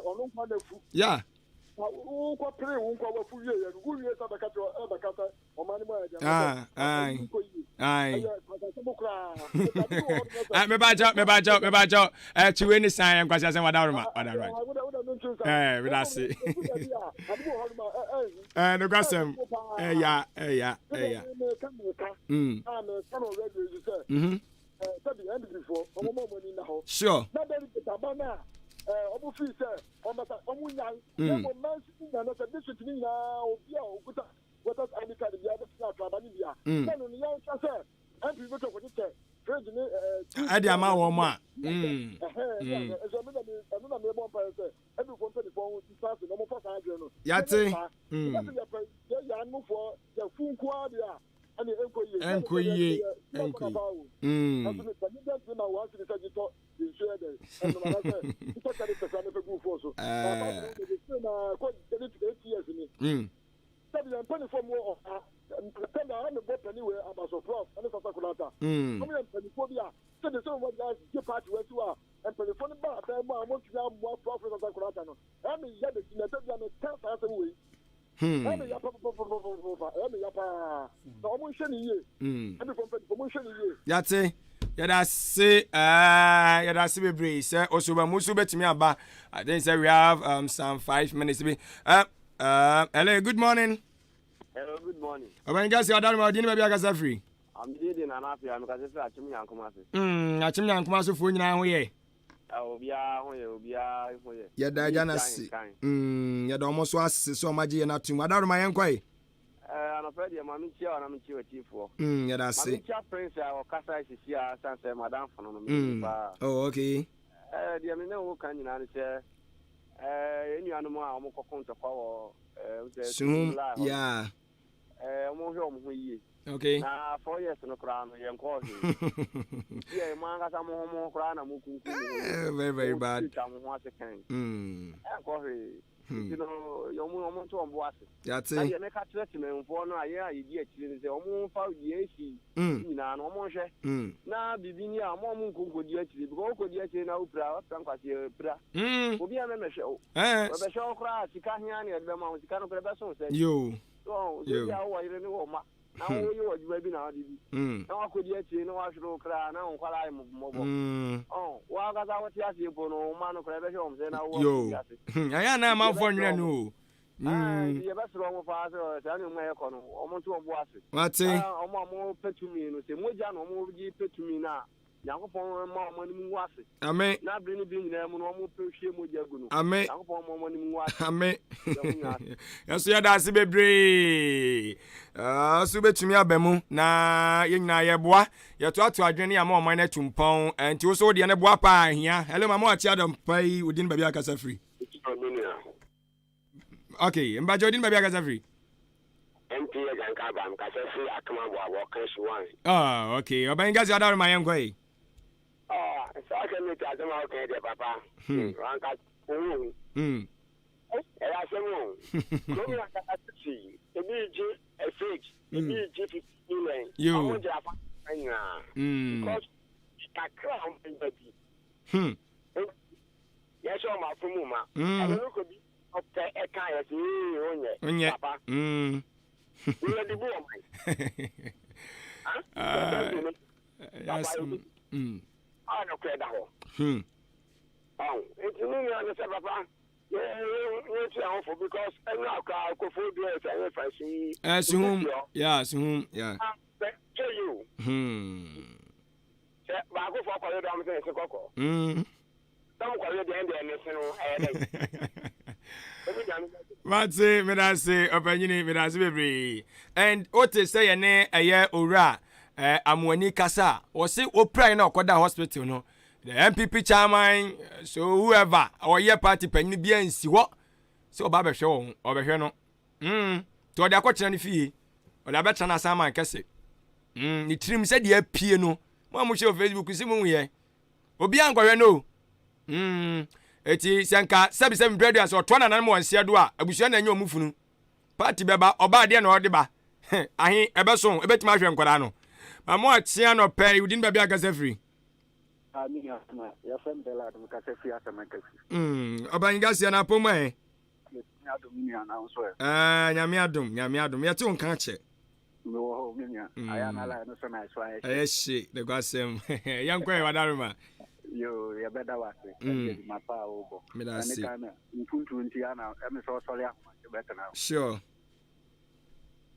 Speaker 6: Ono kwa fu.
Speaker 1: Yeah.
Speaker 6: Who kwa pray who kwa fu ye who ye sa bakata o mani mo ya.
Speaker 1: Me ba jo chiwe ni san kwasa sen wadaruma we da see no kwasem yeah sure Adi ama wo ma yate enkoye yate yada se bebre say osoba musu betimi aba. I think say we have some 5 minutes to be hello, good morning.
Speaker 8: Hello, good morning.
Speaker 1: When you say Adwenepahene Kofi Mensah agasa free.
Speaker 8: I'm leading an appeal. I'm going to say Achim Yankumasi.
Speaker 1: Achim Yankumasi for nyina ho ye.
Speaker 8: Obia ho ye.
Speaker 1: Yada jana si. Yada almost was so maji na tum. Adwenepahene kwai.
Speaker 8: I'm afraid your mommy chair and I'm chief for.
Speaker 1: Yada si.
Speaker 8: My chair prince or Kasa is here since madam for no.
Speaker 1: Oh, okay.
Speaker 8: The me no kan nyina ne say enu anu a omo kokon to kwa
Speaker 1: yeah.
Speaker 8: Omo hwe omo ho yi.
Speaker 1: Okay.
Speaker 8: Na 4 years no kra no yen ko he. Yeah, man ga sam ho kra na mo kunku.
Speaker 1: Very very bad.
Speaker 8: Ko he. You know, your mom to Amboise.
Speaker 1: That's
Speaker 8: it. I make a treatment for no, I did the Omo found the AC in an Omonche. Now, Bibinia, Mom could yet go could yet in our proud, Tanquasia Pra. Will be a member show. The show crash, you can't hear any of them, you can't press on.
Speaker 1: You.
Speaker 8: So ya wa ire ni wo ma. Na wo yi wo juba bi na odi bi. Na wa kodi achi na wa hwero kra na wo kwala mo mo. Oh, wa ga za wo ti ase bo no ma no kra be hwe se na wo.
Speaker 1: Yo. Aya na ma fo nwere no.
Speaker 8: Ye be sro mo fa so se ani mo ye ko no. Omo ntu obo ase.
Speaker 1: Wati.
Speaker 8: Omo petumi no se moja no omo gi petumi na. Yankopon ma mo ni mu ase.
Speaker 1: Amen.
Speaker 8: Na bri ni bi nyina mu no omo pehwe moja gu no.
Speaker 1: Amen.
Speaker 8: Yankopon ma mo ni mu ase.
Speaker 1: Amen. Yaso ya da se bebre. So betumi abamu na ye nyina ye boa. Ye to ato adwene ya ma oman na tumpon. Enti wo so de ne boa pa ahia. Hello mama ati adam pai udin babia kasa free. Okay, mbaje udin babia kasa free.
Speaker 9: MPA ganka bam kasa free akama boa kan shi wan.
Speaker 1: Ah, okay. Obangazi adaru ma yenko yi.
Speaker 9: So I can meet Adama okay there papa. Ranka. Ya semo. No me aka see. Ebi ji a fake. Ebi ji 15 million.
Speaker 1: You.
Speaker 9: Because kakra am baby. Yes, o ma fumu ma. I don't know be up there e kan yes onye. Papa. We are the boy.
Speaker 1: Yes.
Speaker 9: I don't care that one. Oh, it's me and say papa. Yeah, because I'm not going for do
Speaker 1: as whom, yeah, yeah.
Speaker 9: Tell you. I go for a damn thing, Coco. Don't call you the end
Speaker 1: What's it, Medase, opinion, Medase, baby. And what they say, a year ora, Amwani Kasa, or say, or pray no, Koda Hospital, no. The MPP chairman, so whoever, or your party penny be and see what? So Baba show over here no. To the question fee, or the better than Sama and Cassie. The trim said ye piano. One show Facebook is even here. Obiango, no. It is Sanka 77 brothers or 2 and more and Siadua, a bushon and your mufunu. Party beba, or bad or deba. I ain't ever so, a bit martian Corano. My more Tiano pay, you didn't be a free.
Speaker 10: Your friend Bella, because if you have a make
Speaker 1: Obangasi and Apome. Yamiadum, you're too catch it.
Speaker 10: No, I am alive, no so nice.
Speaker 1: Yes, she, the gossip. Young Quay, Wadaruma.
Speaker 10: You better watch it. My power. Medasi. In Puntiana, I'm so sorry. You better now.
Speaker 1: Sure.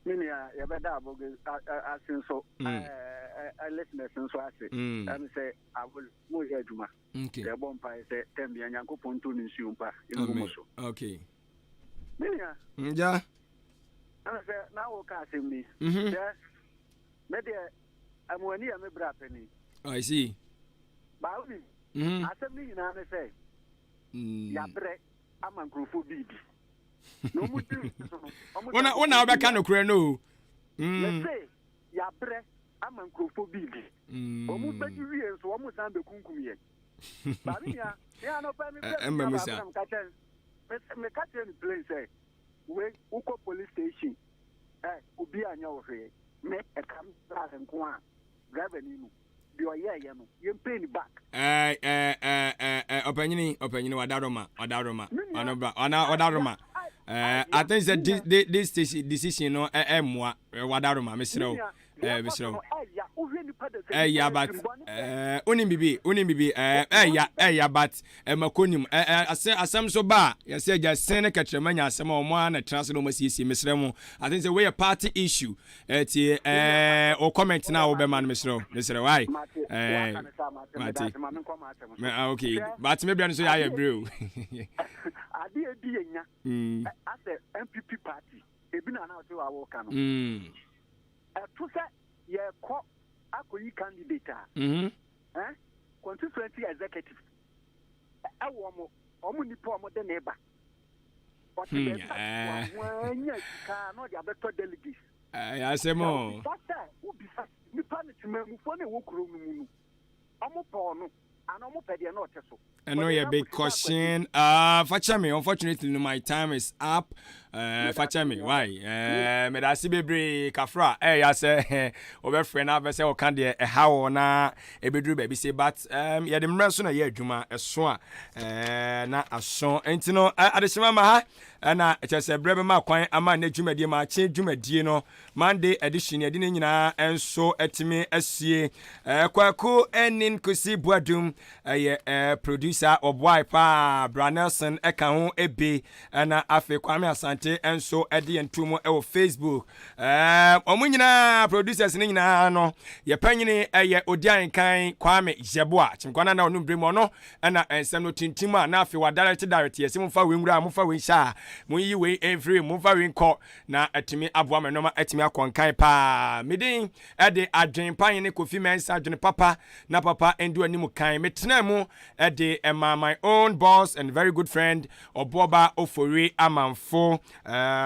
Speaker 10: Minia, you better asking so. I listen to so I say. And say, I will move here to my.
Speaker 1: Okay.
Speaker 10: The bomb pie said, 10 million Yanko Pontun in Shumpa in Muso.
Speaker 1: Okay.
Speaker 10: Minia.
Speaker 1: Yeah.
Speaker 10: And I said, now casting me. Yes. Maybe I'm one year, my brappenny.
Speaker 1: I see.
Speaker 10: Baumi. I said, me, and I say, Yabre, I'm a group of baby. No more.
Speaker 1: When I back on the no.
Speaker 10: Let's say, Yabre, I'm a group of baby. Almost 20 years, almost under Kunkumia. Babia, yeah, no, I'm catching. Me catching place, where Uko police station, Ubi and your way, make a come and go on. Revenue. You are here, you pay back. Opinion,
Speaker 1: Wadaroma. I think that this decision, no, moi, Wadaroma, Mr. Yeah, but Unibibi, but Maconim, I some so bad. You said just send a catchamania, some one, a transformers, Miss Remo. I think the way a party issue, or comment now, Oberman, Mr. Why? Okay, but maybe I'm so I brew.
Speaker 10: I did as a MPP party, a been announced to our work. To say, yeah, Akoyi candidate, constituency executive. I want only poor more than neighbor. But when you cannot have better delegates.
Speaker 1: I say more.
Speaker 10: Would be fast. Me punishment for the work room. I'm a porno, and I'm a pedia not so.
Speaker 1: I know you're a big question. Unfortunately, my time is up. Fachemi, why? Me da si bebre kafra. Ya say over friend na be say o kan de how na e bedru baby say but ya de mra so na ye adwuma eso a na aso enti no adesema ma ha na chese brebe ma kwan ama na dwumadie ma che dwumadie no Monday edition ya de nyina enso etimi asie kwaku enin kosi buadum ye producer obwai pa Branelson eka ho ebe na afi Kwame Asante enso ede entumo e wo Facebook omunyina producers ni nyina no ye panyini ye odian kan Kwame Jeboa chinkwana na onum bremo no na ensem no tintima na afi wa direct ye simu fa wenwura mu fa wensha mu yi we every mu fa wenko na atimi aboa menoma atimi akonkan pa midin ede Adwenepahene Kofi Mensah Adwene papa na papa endu animu kan metena mu ede my own boss and very good friend Oboba Ofori Amanfo.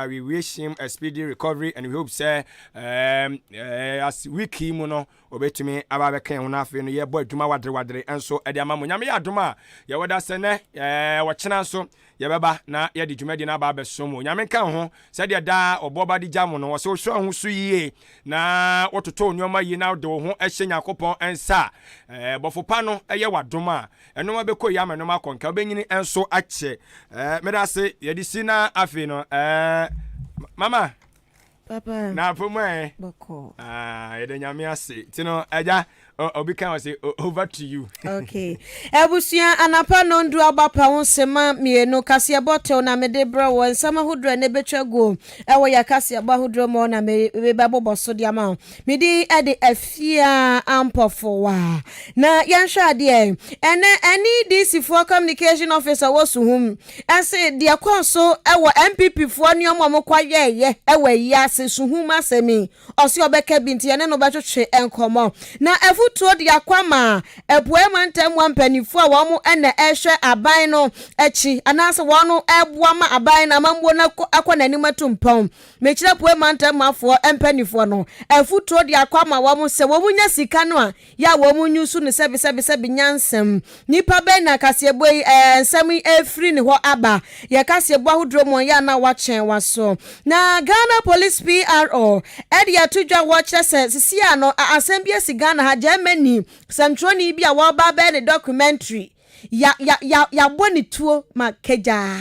Speaker 1: We wish him a speedy recovery and we hope say as wiki mu no obetumi ababeka ho na afi no ye boy duma wadre enso ede amamu nyame ya duma ye wada sene wachena so ye beba na ye di dwumadi na aba besomo nyame kan ho se de da Oboba di jamu no so so ho so yie na wototo nyoma yi na de ho ehye Yakopon ensa bofo pa no eye wadoma eno ma beko ya menoma konka obenyini enso ache medase ye di sina afi no mama
Speaker 11: papa
Speaker 1: na pomwe
Speaker 11: boko
Speaker 1: ye nyame ase tino eja obi kan say over to you.
Speaker 11: Okay. Ebusia anapa no ndu abapa ho sema mienu kase botel na mede bra won sama hodro na betwa go ewo ya kase aba hodro mo na me babo so dia ma medi ede afia ampofo wa na yanhwa de any DC for communication officer wosuhum ase dia kwaso ewo MPP fo niom amokwaye ewo yi ase suhum asemi osi obeka binti ene no betwetwe enkomo na tuo de akwama ebuema ntam wampanifu a wo mu ene ehwe aban no echi anase wo no eboa ma aban na mambo na akwa nanim atumpon mechira buema ntam afo empanifu no tuo de akwama wo mu se wo munya sika no a ya wo mu nyusu ne sebe nyansem nipa be na kasebo ensam efri ne ho aba ye kasebo ahodro mo ya na wachen waso na Ghana Police PRO ede atudwa wo kire se sisia no asembia si Ghana ha many Santroni bi a wa ba be ne documentary ya boni tuo makeja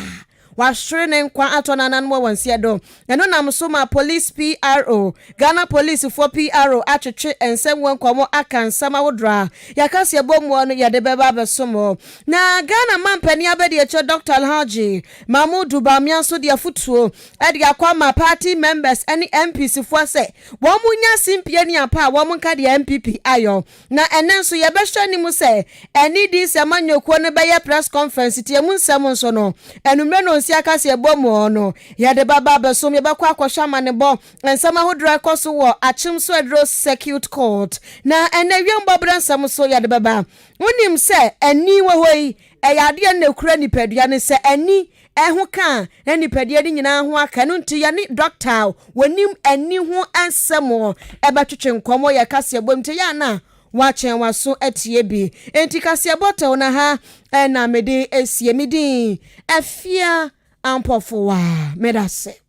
Speaker 11: wa shrene nkwa atona nan mo wansia do eno nam so ma police PRO Ghana Police for PRO atwetwe ensem wankwamo akansama wodra yakase bomu no ya de beba besomo na Ghana mampani abedi echo Dr. Alhaji Mahmoud Bamian so dia futuo edi akwama party members any MPs for say wo munya simpie ni apa wo munka de MPP ayo na enenso ye behwa ni mu say eni di semanyokuo ne be press conference tie mu nsem so no enumre no akase bomu no ya de baba besom ye bakwa akwhwa mane bo ensama hodra koso wo achim so adro circuit court na enawiem bobra nsam so ya de baba unim se ani we hoi eyade na kura nipadua ne se ani ehu kan na nipadua ni nyina ho aka no nti ya ni doctor wonim ani ho ansemo ebatwetwe nkomo ya kase bom nti ya na wachen waso etie bi enti kase botel na ha na mede esie midi afia ampofo wa medase